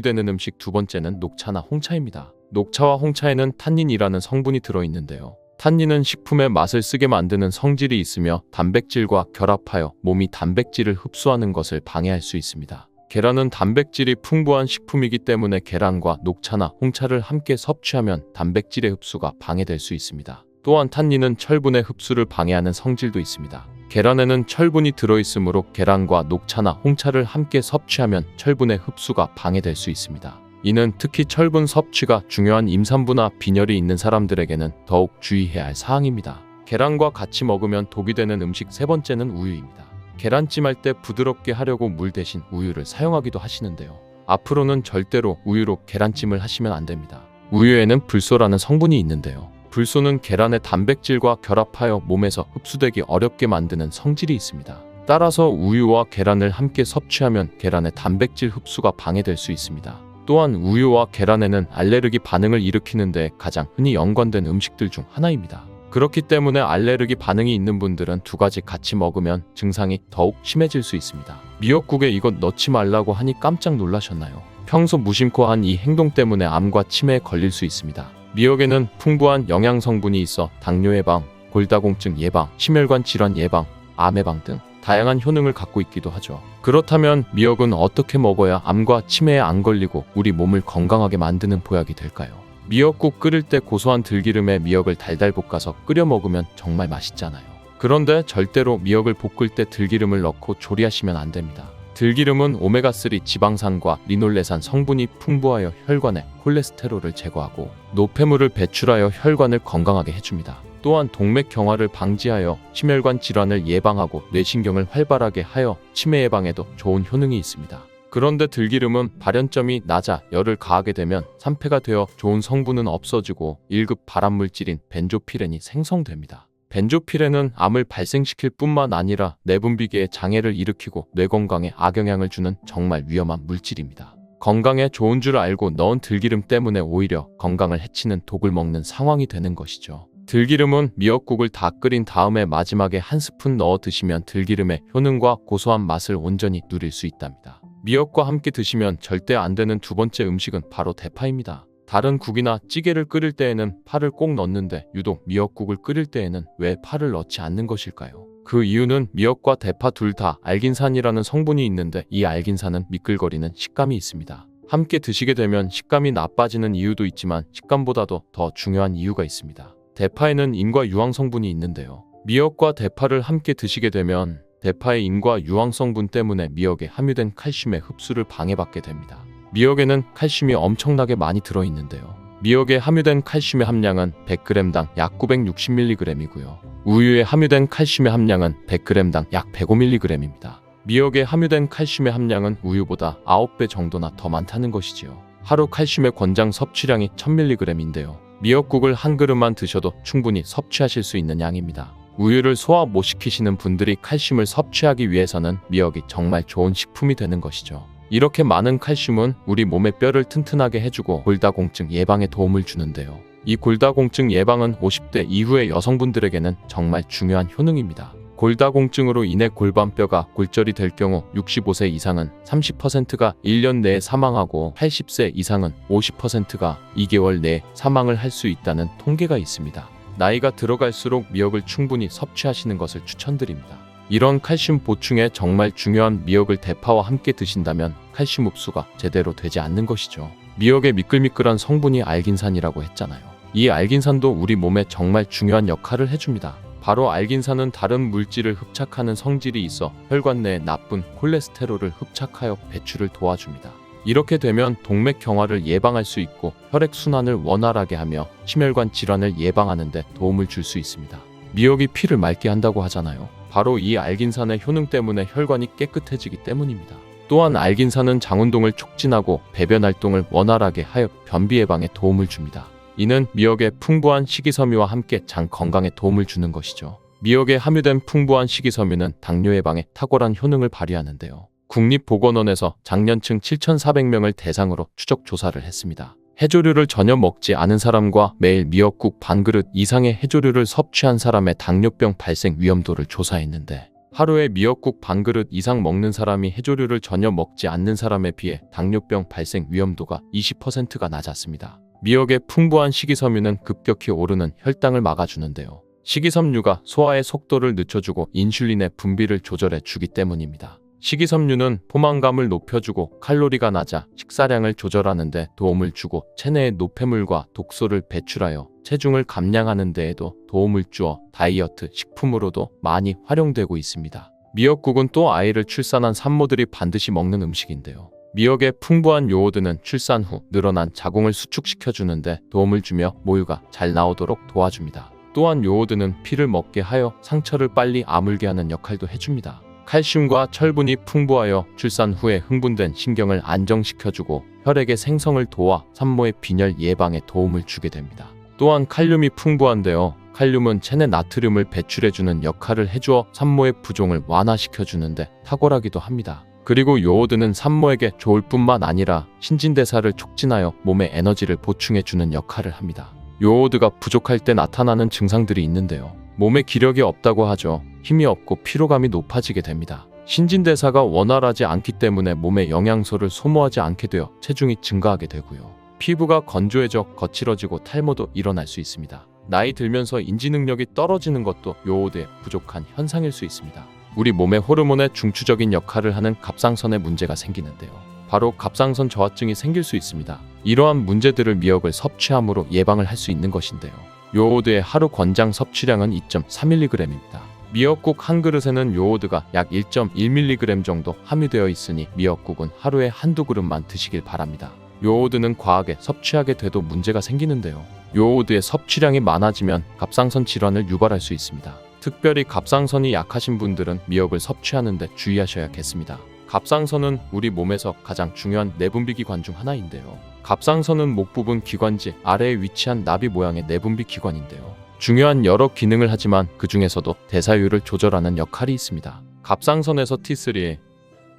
되는 음식 두 번째는 녹차나 홍차입니다. 녹차와 홍차에는 탄닌이라는 성분이 들어있는데요. 탄닌은 식품의 맛을 쓰게 만드는 성질이 있으며 단백질과 결합하여 몸이 단백질을 흡수하는 것을 방해할 수 있습니다. 계란은 단백질이 풍부한 식품이기 때문에 계란과 녹차나 홍차를 함께 섭취하면 단백질의 흡수가 방해될 수 있습니다. 또한 탄닌은 철분의 흡수를 방해하는 성질도 있습니다. 계란에는 철분이 들어있으므로 계란과 녹차나 홍차를 함께 섭취하면 철분의 흡수가 방해될 수 있습니다. 이는 특히 철분 섭취가 중요한 임산부나 빈혈이 있는 사람들에게는 더욱 주의해야 할 사항입니다. 계란과 같이 먹으면 독이 되는 음식 세 번째는 우유입니다. 계란찜 할 때 부드럽게 하려고 물 대신 우유를 사용하기도 하시는데요. 앞으로는 절대로 우유로 계란찜을 하시면 안 됩니다. 우유에는 불소라는 성분이 있는데요. 불소는 계란의 단백질과 결합하여 몸에서 흡수되기 어렵게 만드는 성질이 있습니다. 따라서 우유와 계란을 함께 섭취하면 계란의 단백질 흡수가 방해될 수 있습니다. 또한 우유와 계란에는 알레르기 반응을 일으키는 데 가장 흔히 연관된 음식들 중 하나입니다. 그렇기 때문에 알레르기 반응이 있는 분들은 두 가지 같이 먹으면 증상이 더욱 심해질 수 있습니다. 미역국에 이것 넣지 말라고 하니 깜짝 놀라셨나요? 평소 무심코 한 이 행동 때문에 암과 치매에 걸릴 수 있습니다. 미역에는 풍부한 영양 성분이 있어 당뇨 예방, 골다공증 예방, 심혈관 질환 예방, 암 예방 등 다양한 효능을 갖고 있기도 하죠. 그렇다면 미역은 어떻게 먹어야 암과 치매에 안 걸리고 우리 몸을 건강하게 만드는 보약이 될까요? 미역국 끓일 때 고소한 들기름에 미역을 달달 볶아서 끓여 먹으면 정말 맛있잖아요. 그런데 절대로 미역을 볶을 때 들기름을 넣고 조리하시면 안 됩니다. 들기름은 오메가3 지방산과 리놀레산 성분이 풍부하여 혈관의 콜레스테롤을 제거하고 노폐물을 배출하여 혈관을 건강하게 해줍니다. 또한 동맥경화를 방지하여 심혈관 질환을 예방하고 뇌신경을 활발하게 하여 치매 예방에도 좋은 효능이 있습니다. 그런데 들기름은 발연점이 낮아 열을 가하게 되면 산패가 되어 좋은 성분은 없어지고 1급 발암물질인 벤조피렌이 생성됩니다. 벤조피렌은 암을 발생시킬 뿐만 아니라 내분비계에 장애를 일으키고 뇌 건강에 악영향을 주는 정말 위험한 물질입니다. 건강에 좋은 줄 알고 넣은 들기름 때문에 오히려 건강을 해치는 독을 먹는 상황이 되는 것이죠. 들기름은 미역국을 다 끓인 다음에 마지막에 한 스푼 넣어 드시면 들기름의 효능과 고소한 맛을 온전히 누릴 수 있답니다. 미역과 함께 드시면 절대 안 되는 두 번째 음식은 바로 대파입니다. 다른 국이나 찌개를 끓일 때에는 파를 꼭 넣는데 유독 미역국을 끓일 때에는 왜 파를 넣지 않는 것일까요? 그 이유는 미역과 대파 둘 다 알긴산이라는 성분이 있는데 이 알긴산은 미끌거리는 식감이 있습니다. 함께 드시게 되면 식감이 나빠지는 이유도 있지만 식감보다도 더 중요한 이유가 있습니다. 대파에는 인과 유황 성분이 있는데요. 미역과 대파를 함께 드시게 되면 대파의 인과 유황 성분 때문에 미역에 함유된 칼슘의 흡수를 방해받게 됩니다. 미역에는 칼슘이 엄청나게 많이 들어있는데요. 미역에 함유된 칼슘의 함량은 100g당 약 960mg이고요. 우유에 함유된 칼슘의 함량은 100g당 약 105mg입니다. 미역에 함유된 칼슘의 함량은 우유보다 9배 정도나 더 많다는 것이지요. 하루 칼슘의 권장 섭취량이 1000mg인데요. 미역국을 한 그릇만 드셔도 충분히 섭취하실 수 있는 양입니다. 우유를 소화 못 시키시는 분들이 칼슘을 섭취하기 위해서는 미역이 정말 좋은 식품이 되는 것이죠. 이렇게 많은 칼슘은 우리 몸의 뼈를 튼튼하게 해주고 골다공증 예방에 도움을 주는데요. 이 골다공증 예방은 50대 이후의 여성분들에게는 정말 중요한 효능입니다. 골다공증으로 인해 골반뼈가 골절이 될 경우 65세 이상은 30%가 1년 내에 사망하고 80세 이상은 50%가 2개월 내에 사망을 할 수 있다는 통계가 있습니다. 나이가 들어갈수록 미역을 충분히 섭취하시는 것을 추천드립니다. 이런 칼슘 보충에 정말 중요한 미역을 대파와 함께 드신다면 칼슘 흡수가 제대로 되지 않는 것이죠. 미역의 미끌미끌한 성분이 알긴산이라고 했잖아요. 이 알긴산도 우리 몸에 정말 중요한 역할을 해줍니다. 바로 알긴산은 다른 물질을 흡착하는 성질이 있어 혈관 내에 나쁜 콜레스테롤을 흡착하여 배출을 도와줍니다. 이렇게 되면 동맥경화를 예방할 수 있고 혈액순환을 원활하게 하며 심혈관 질환을 예방하는 데 도움을 줄 수 있습니다. 미역이 피를 맑게 한다고 하잖아요. 바로 이 알긴산의 효능 때문에 혈관이 깨끗해지기 때문입니다. 또한 알긴산은 장운동을 촉진하고 배변 활동을 원활하게 하여 변비 예방에 도움을 줍니다. 이는 미역의 풍부한 식이섬유와 함께 장 건강에 도움을 주는 것이죠. 미역에 함유된 풍부한 식이섬유는 당뇨 예방에 탁월한 효능을 발휘하는데요. 국립보건원에서 장년층 7,400명을 대상으로 추적 조사를 했습니다. 해조류를 전혀 먹지 않은 사람과 매일 미역국 반그릇 이상의 해조류를 섭취한 사람의 당뇨병 발생 위험도를 조사했는데 하루에 미역국 반그릇 이상 먹는 사람이 해조류를 전혀 먹지 않는 사람에 비해 당뇨병 발생 위험도가 20%가 낮았습니다. 미역의 풍부한 식이섬유는 급격히 오르는 혈당을 막아주는데요. 식이섬유가 소화의 속도를 늦춰주고 인슐린의 분비를 조절해 주기 때문입니다. 식이섬유는 포만감을 높여주고 칼로리가 낮아 식사량을 조절하는 데 도움을 주고 체내의 노폐물과 독소를 배출하여 체중을 감량하는 데에도 도움을 주어 다이어트 식품으로도 많이 활용되고 있습니다. 미역국은 또 아이를 출산한 산모들이 반드시 먹는 음식인데요. 미역의 풍부한 요오드는 출산 후 늘어난 자궁을 수축시켜주는데 도움을 주며 모유가 잘 나오도록 도와줍니다. 또한 요오드는 피를 먹게 하여 상처를 빨리 아물게 하는 역할도 해줍니다. 칼슘과 철분이 풍부하여 출산 후에 흥분된 신경을 안정시켜주고 혈액의 생성을 도와 산모의 빈혈 예방에 도움을 주게 됩니다. 또한 칼륨이 풍부한데요. 칼륨은 체내 나트륨을 배출해주는 역할을 해주어 산모의 부종을 완화시켜주는데 탁월하기도 합니다. 그리고 요오드는 산모에게 좋을 뿐만 아니라 신진대사를 촉진하여 몸에 에너지를 보충해주는 역할을 합니다. 요오드가 부족할 때 나타나는 증상들이 있는데요. 몸에 기력이 없다고 하죠. 힘이 없고 피로감이 높아지게 됩니다. 신진대사가 원활하지 않기 때문에 몸에 영양소를 소모하지 않게 되어 체중이 증가하게 되고요. 피부가 건조해져 거칠어지고 탈모도 일어날 수 있습니다. 나이 들면서 인지 능력이 떨어지는 것도 요오드의 부족한 현상일 수 있습니다. 우리 몸의 호르몬의 중추적인 역할을 하는 갑상선에 문제가 생기는데요. 바로 갑상선 저하증이 생길 수 있습니다. 이러한 문제들을 미역을 섭취함으로 예방을 할 수 있는 것인데요. 요오드의 하루 권장 섭취량은 2.3mg입니다. 미역국 한 그릇에는 요오드가 약 1.1mg 정도 함유되어 있으니 미역국은 하루에 한두 그릇만 드시길 바랍니다. 요오드는 과하게 섭취하게 돼도 문제가 생기는데요. 요오드의 섭취량이 많아지면 갑상선 질환을 유발할 수 있습니다. 특별히 갑상선이 약하신 분들은 미역을 섭취하는 데 주의하셔야겠습니다. 갑상선은 우리 몸에서 가장 중요한 내분비 기관 중 하나인데요. 갑상선은 목 부분 기관지 아래에 위치한 나비 모양의 내분비 기관인데요. 중요한 여러 기능을 하지만 그 중에서도 대사율을 조절하는 역할이 있습니다. 갑상선에서 T3,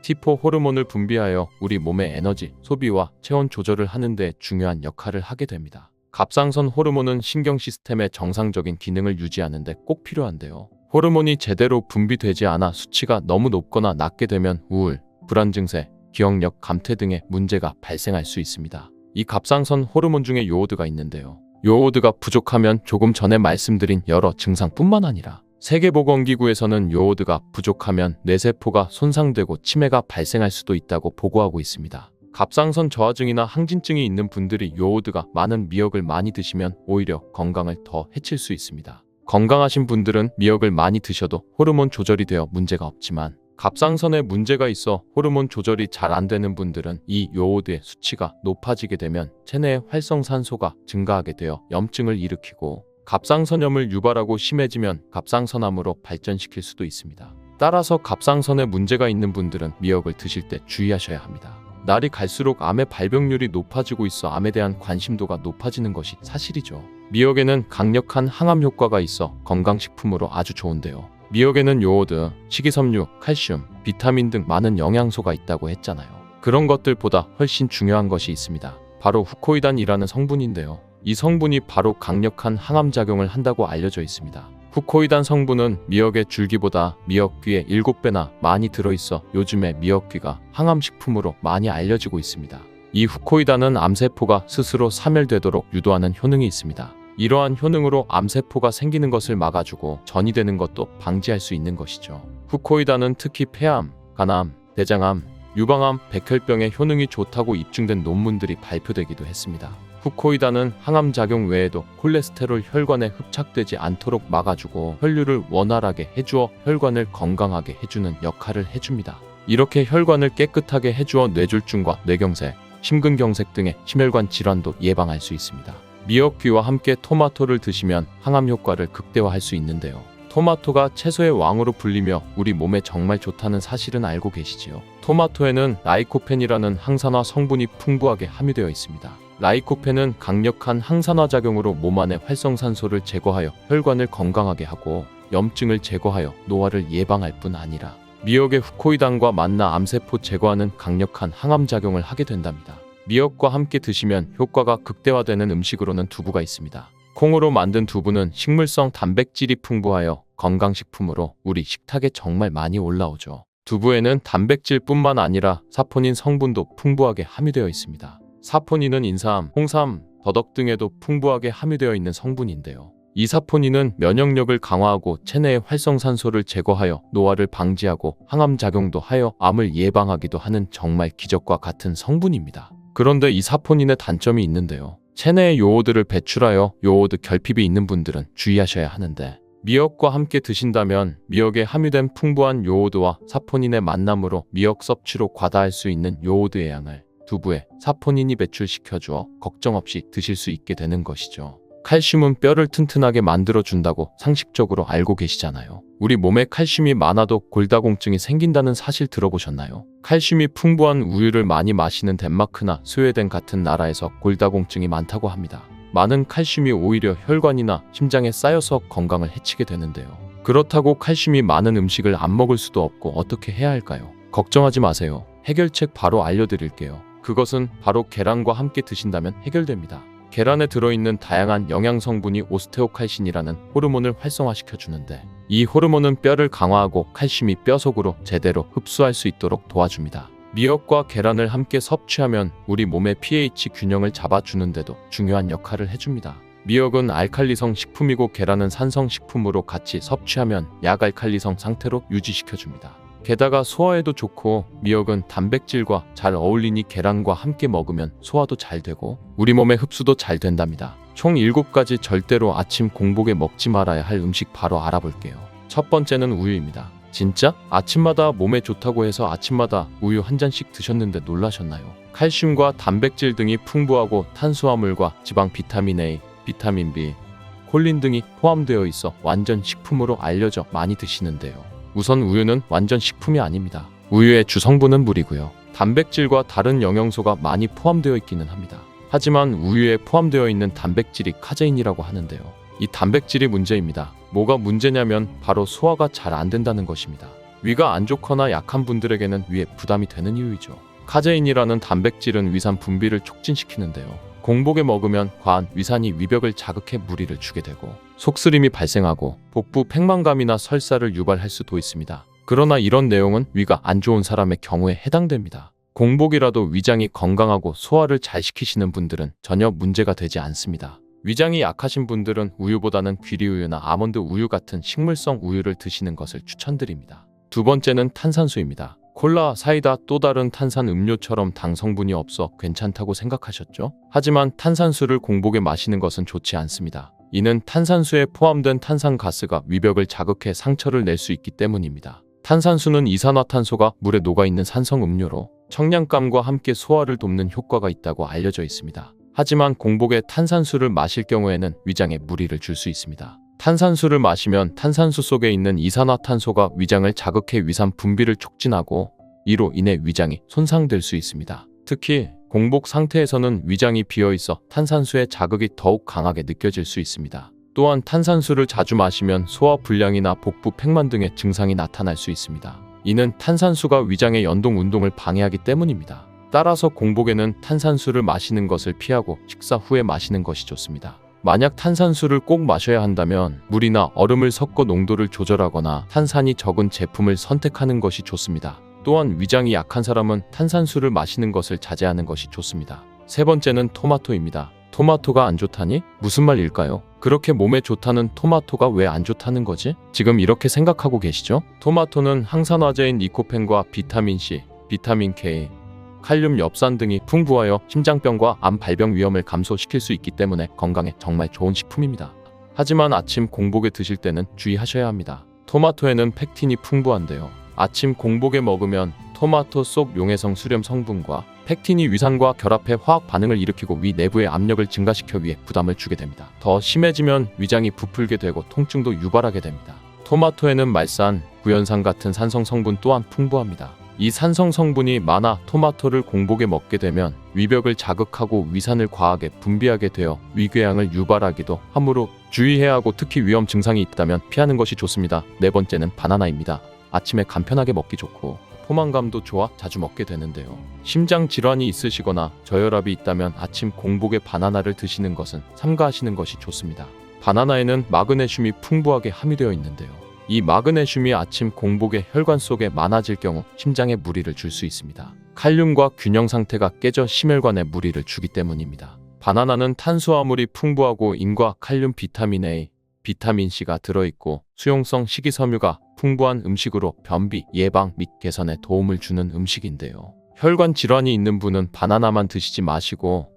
T4 호르몬을 분비하여 우리 몸의 에너지 소비와 체온 조절을 하는 데 중요한 역할을 하게 됩니다. 갑상선 호르몬은 신경 시스템의 정상적인 기능을 유지하는 데 꼭 필요한데요. 호르몬이 제대로 분비되지 않아 수치가 너무 높거나 낮게 되면 우울, 불안 증세, 기억력, 감퇴 등의 문제가 발생할 수 있습니다. 이 갑상선 호르몬 중에 요오드가 있는데요. 요오드가 부족하면 조금 전에 말씀드린 여러 증상뿐만 아니라 세계보건기구에서는 요오드가 부족하면 뇌세포가 손상되고 치매가 발생할 수도 있다고 보고하고 있습니다. 갑상선 저하증이나 항진증이 있는 분들이 요오드가 많은 미역을 많이 드시면 오히려 건강을 더 해칠 수 있습니다. 건강하신 분들은 미역을 많이 드셔도 호르몬 조절이 되어 문제가 없지만 갑상선에 문제가 있어 호르몬 조절이 잘 안 되는 분들은 이 요오드의 수치가 높아지게 되면 체내의 활성산소가 증가하게 되어 염증을 일으키고 갑상선염을 유발하고 심해지면 갑상선암으로 발전시킬 수도 있습니다. 따라서 갑상선에 문제가 있는 분들은 미역을 드실 때 주의하셔야 합니다. 날이 갈수록 암의 발병률이 높아지고 있어 암에 대한 관심도가 높아지는 것이 사실이죠. 미역에는 강력한 항암 효과가 있어 건강식품으로 아주 좋은데요. 미역에는 요오드, 식이섬유, 칼슘, 비타민 등 많은 영양소가 있다고 했잖아요. 그런 것들보다 훨씬 중요한 것이 있습니다. 바로 후코이단이라는 성분인데요. 이 성분이 바로 강력한 항암작용을 한다고 알려져 있습니다. 후코이단 성분은 미역의 줄기보다 미역귀의 7배나 많이 들어있어 요즘에 미역귀가 항암식품으로 많이 알려지고 있습니다. 이 후코이단은 암세포가 스스로 사멸되도록 유도하는 효능이 있습니다. 이러한 효능으로 암세포가 생기는 것을 막아주고 전이 되는 것도 방지할 수 있는 것이죠. 후코이단은 특히 폐암, 간암, 대장암, 유방암, 백혈병에 효능이 좋다고 입증된 논문들이 발표되기도 했습니다. 후코이단은 항암작용 외에도 콜레스테롤 혈관에 흡착되지 않도록 막아주고 혈류를 원활하게 해주어 혈관을 건강하게 해주는 역할을 해줍니다. 이렇게 혈관을 깨끗하게 해주어 뇌졸중과 뇌경색, 심근경색 등의 심혈관 질환도 예방할 수 있습니다. 미역귀와 함께 토마토를 드시면 항암 효과를 극대화할 수 있는데요. 토마토가 채소의 왕으로 불리며 우리 몸에 정말 좋다는 사실은 알고 계시지요? 토마토에는 라이코펜이라는 항산화 성분이 풍부하게 함유되어 있습니다. 라이코펜은 강력한 항산화 작용으로 몸 안의 활성산소를 제거하여 혈관을 건강하게 하고 염증을 제거하여 노화를 예방할 뿐 아니라 미역의 후코이단과 만나 암세포 제거하는 강력한 항암 작용을 하게 된답니다. 미역과 함께 드시면 효과가 극대화되는 음식으로는 두부가 있습니다. 콩으로 만든 두부는 식물성 단백질이 풍부하여 건강식품으로 우리 식탁에 정말 많이 올라오죠. 두부에는 단백질뿐만 아니라 사포닌 성분도 풍부하게 함유되어 있습니다. 사포닌은 인삼, 홍삼, 더덕 등에도 풍부하게 함유되어 있는 성분인데요. 이 사포닌은 면역력을 강화하고 체내의 활성산소를 제거하여 노화를 방지하고 항암작용도 하여 암을 예방하기도 하는 정말 기적과 같은 성분입니다. 그런데 이 사포닌의 단점이 있는데요. 체내에 요오드를 배출하여 요오드 결핍이 있는 분들은 주의하셔야 하는데 미역과 함께 드신다면 미역에 함유된 풍부한 요오드와 사포닌의 만남으로 미역 섭취로 과다할 수 있는 요오드의 양을 두부에 사포닌이 배출시켜주어 걱정 없이 드실 수 있게 되는 것이죠. 칼슘은 뼈를 튼튼하게 만들어준다고 상식적으로 알고 계시잖아요. 우리 몸에 칼슘이 많아도 골다공증이 생긴다는 사실 들어보셨나요? 칼슘이 풍부한 우유를 많이 마시는 덴마크나 스웨덴 같은 나라에서 골다공증이 많다고 합니다. 많은 칼슘이 오히려 혈관이나 심장에 쌓여서 건강을 해치게 되는데요. 그렇다고 칼슘이 많은 음식을 안 먹을 수도 없고 어떻게 해야 할까요? 걱정하지 마세요. 해결책 바로 알려드릴게요. 그것은 바로 계란과 함께 드신다면 해결됩니다. 계란에 들어있는 다양한 영양 성분이 오스테오칼신이라는 호르몬을 활성화시켜주는데 이 호르몬은 뼈를 강화하고 칼슘이 뼈 속으로 제대로 흡수할 수 있도록 도와줍니다. 미역과 계란을 함께 섭취하면 우리 몸의 pH 균형을 잡아주는데도 중요한 역할을 해줍니다. 미역은 알칼리성 식품이고 계란은 산성 식품으로 같이 섭취하면 약알칼리성 상태로 유지시켜줍니다. 게다가 소화에도 좋고 미역은 단백질과 잘 어울리니 계란과 함께 먹으면 소화도 잘 되고 우리 몸의 흡수도 잘 된답니다. 총 7가지 절대로 아침 공복에 먹지 말아야 할 음식 바로 알아볼게요. 첫 번째는 우유입니다. 진짜? 아침마다 몸에 좋다고 해서 아침마다 우유 한 잔씩 드셨는데 놀라셨나요? 칼슘과 단백질 등이 풍부하고 탄수화물과 지방 비타민 A, 비타민 B, 콜린 등이 포함되어 있어 완전 식품으로 알려져 많이 드시는데요. 우선 우유는 완전 식품이 아닙니다. 우유의 주성분은 물이고요. 단백질과 다른 영양소가 많이 포함되어 있기는 합니다. 하지만 우유에 포함되어 있는 단백질이 카제인이라고 하는데요. 이 단백질이 문제입니다. 뭐가 문제냐면 바로 소화가 잘 안 된다는 것입니다. 위가 안 좋거나 약한 분들에게는 위에 부담이 되는 이유이죠. 카제인이라는 단백질은 위산 분비를 촉진시키는데요. 공복에 먹으면 과한 위산이 위벽을 자극해 무리를 주게 되고 속쓰림이 발생하고 복부 팽만감이나 설사를 유발할 수도 있습니다. 그러나 이런 내용은 위가 안 좋은 사람의 경우에 해당됩니다. 공복이라도 위장이 건강하고 소화를 잘 시키시는 분들은 전혀 문제가 되지 않습니다. 위장이 약하신 분들은 우유보다는 귀리우유나 아몬드 우유 같은 식물성 우유를 드시는 것을 추천드립니다. 두 번째는 탄산수입니다. 콜라, 사이다, 또 다른 탄산 음료처럼 당 성분이 없어 괜찮다고 생각하셨죠? 하지만 탄산수를 공복에 마시는 것은 좋지 않습니다. 이는 탄산수에 포함된 탄산가스가 위벽을 자극해 상처를 낼 수 있기 때문입니다. 탄산수는 이산화탄소가 물에 녹아있는 산성 음료로 청량감과 함께 소화를 돕는 효과가 있다고 알려져 있습니다. 하지만 공복에 탄산수를 마실 경우에는 위장에 무리를 줄 수 있습니다. 탄산수를 마시면 탄산수 속에 있는 이산화탄소가 위장을 자극해 위산 분비를 촉진하고 이로 인해 위장이 손상될 수 있습니다. 특히 공복 상태에서는 위장이 비어있어 탄산수의 자극이 더욱 강하게 느껴질 수 있습니다. 또한 탄산수를 자주 마시면 소화불량이나 복부 팽만 등의 증상이 나타날 수 있습니다. 이는 탄산수가 위장의 연동 운동을 방해하기 때문입니다. 따라서 공복에는 탄산수를 마시는 것을 피하고 식사 후에 마시는 것이 좋습니다. 만약 탄산수를 꼭 마셔야 한다면 물이나 얼음을 섞어 농도를 조절하거나 탄산이 적은 제품을 선택하는 것이 좋습니다. 또한 위장이 약한 사람은 탄산수를 마시는 것을 자제하는 것이 좋습니다. 세 번째는 토마토입니다. 토마토가 안 좋다니? 무슨 말일까요? 그렇게 몸에 좋다는 토마토가 왜 안 좋다는 거지? 지금 이렇게 생각하고 계시죠? 토마토는 항산화제인 리코펜과 비타민C, 비타민 K, 칼륨, 엽산 등이 풍부하여 심장병과 암 발병 위험을 감소시킬 수 있기 때문에 건강에 정말 좋은 식품입니다. 하지만 아침 공복에 드실 때는 주의하셔야 합니다. 토마토에는 팩틴이 풍부한데요. 아침 공복에 먹으면 토마토 속 용해성 수렴 성분과 팩틴이 위산과 결합해 화학 반응을 일으키고 위 내부의 압력을 증가시켜 위에 부담을 주게 됩니다. 더 심해지면 위장이 부풀게 되고 통증도 유발하게 됩니다. 토마토에는 말산, 구연산 같은 산성 성분 또한 풍부합니다. 이 산성 성분이 많아 토마토를 공복에 먹게 되면 위벽을 자극하고 위산을 과하게 분비하게 되어 위궤양을 유발하기도 하므로 주의해야 하고 특히 위험 증상이 있다면 피하는 것이 좋습니다. 네 번째는 바나나입니다. 아침에 간편하게 먹기 좋고 포만감도 좋아 자주 먹게 되는데요. 심장 질환이 있으시거나 저혈압이 있다면 아침 공복에 바나나를 드시는 것은 삼가하시는 것이 좋습니다. 바나나에는 마그네슘이 풍부하게 함유되어 있는데요. 이 마그네슘이 아침 공복에 혈관 속에 많아질 경우 심장에 무리를 줄 수 있습니다. 칼륨과 균형 상태가 깨져 심혈관에 무리를 주기 때문입니다. 바나나는 탄수화물이 풍부하고 인과 칼륨, 비타민 A, 비타민 C가 들어있고 수용성 식이섬유가 풍부한 음식으로 변비 예방 및 개선에 도움을 주는 음식인데요. 혈관 질환이 있는 분은 바나나만 드시지 마시고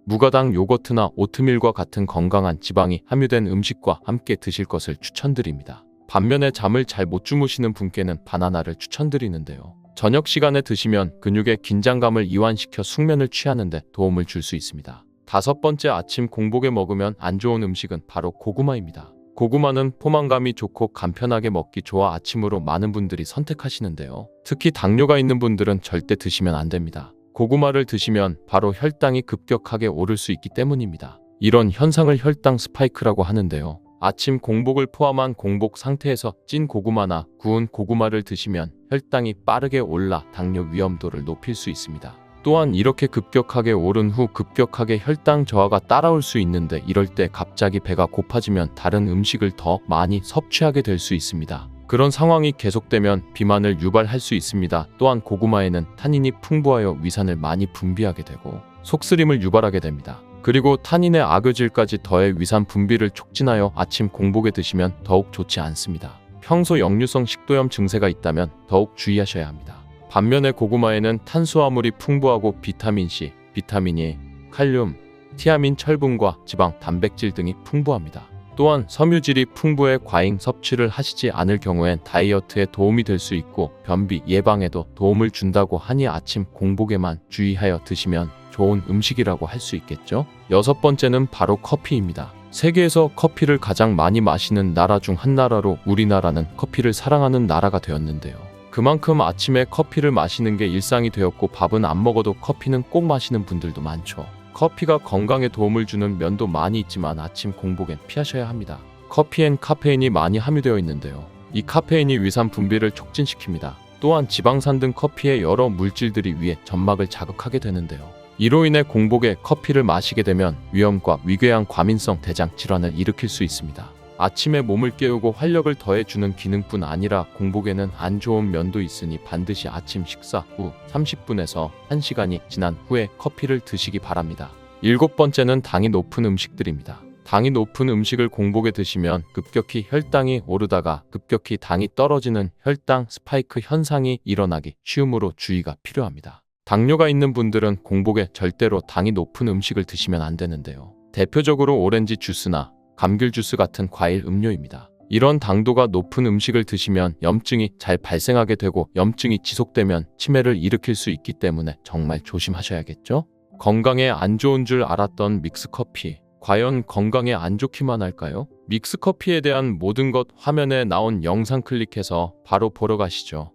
무가당 요거트나 오트밀과 같은 건강한 지방이 함유된 음식과 함께 드실 것을 추천드립니다. 반면에 잠을 잘 못 주무시는 분께는 바나나를 추천드리는데요. 저녁 시간에 드시면 근육의 긴장감을 이완시켜 숙면을 취하는 데 도움을 줄 수 있습니다. 다섯 번째, 아침 공복에 먹으면 안 좋은 음식은 바로 고구마입니다. 고구마는 포만감이 좋고 간편하게 먹기 좋아 아침으로 많은 분들이 선택하시는데요. 특히 당뇨가 있는 분들은 절대 드시면 안 됩니다. 고구마를 드시면 바로 혈당이 급격하게 오를 수 있기 때문입니다. 이런 현상을 혈당 스파이크라고 하는데요. 아침 공복을 포함한 공복 상태에서 찐 고구마나 구운 고구마를 드시면 혈당이 빠르게 올라 당뇨 위험도를 높일 수 있습니다. 또한 이렇게 급격하게 오른 후 급격하게 혈당 저하가 따라올 수 있는데 이럴 때 갑자기 배가 고파지면 다른 음식을 더 많이 섭취하게 될 수 있습니다. 그런 상황이 계속되면 비만을 유발할 수 있습니다. 또한 고구마에는 타닌이 풍부하여 위산을 많이 분비하게 되고 속쓰림을 유발하게 됩니다. 그리고 타닌의 악유질까지 더해 위산 분비를 촉진하여 아침 공복에 드시면 더욱 좋지 않습니다. 평소 역류성 식도염 증세가 있다면 더욱 주의하셔야 합니다. 반면에 고구마에는 탄수화물이 풍부하고 비타민C, 비타민 E, 칼륨, 티아민, 철분과 지방, 단백질 등이 풍부합니다. 또한 섬유질이 풍부해 과잉 섭취를 하시지 않을 경우엔 다이어트에 도움이 될 수 있고 변비 예방에도 도움을 준다고 하니 아침 공복에만 주의하여 드시면 좋은 음식이라고 할 수 있겠죠? 여섯 번째는 바로 커피입니다. 세계에서 커피를 가장 많이 마시는 나라 중 한 나라로 우리나라는 커피를 사랑하는 나라가 되었는데요. 그만큼 아침에 커피를 마시는 게 일상이 되었고 밥은 안 먹어도 커피는 꼭 마시는 분들도 많죠. 커피가 건강에 도움을 주는 면도 많이 있지만 아침 공복엔 피하셔야 합니다. 커피엔 카페인이 많이 함유되어 있는데요. 이 카페인이 위산 분비를 촉진시킵니다. 또한 지방산 등 커피의 여러 물질들이 위에 점막을 자극하게 되는데요. 이로 인해 공복에 커피를 마시게 되면 위염과 위궤양, 과민성 대장 질환을 일으킬 수 있습니다. 아침에 몸을 깨우고 활력을 더해주는 기능뿐 아니라 공복에는 안 좋은 면도 있으니 반드시 아침 식사 후 30분에서 1시간이 지난 후에 커피를 드시기 바랍니다. 일곱 번째는 당이 높은 음식들입니다. 당이 높은 음식을 공복에 드시면 급격히 혈당이 오르다가 급격히 당이 떨어지는 혈당 스파이크 현상이 일어나기 쉬우므로 주의가 필요합니다. 당뇨가 있는 분들은 공복에 절대로 당이 높은 음식을 드시면 안 되는데요. 대표적으로 오렌지 주스나 감귤 주스 같은 과일 음료입니다. 이런 당도가 높은 음식을 드시면 염증이 잘 발생하게 되고 염증이 지속되면 치매를 일으킬 수 있기 때문에 정말 조심하셔야겠죠? 건강에 안 좋은 줄 알았던 믹스커피. 과연 건강에 안 좋기만 할까요? 믹스커피에 대한 모든 것 화면에 나온 영상 클릭해서 바로 보러 가시죠.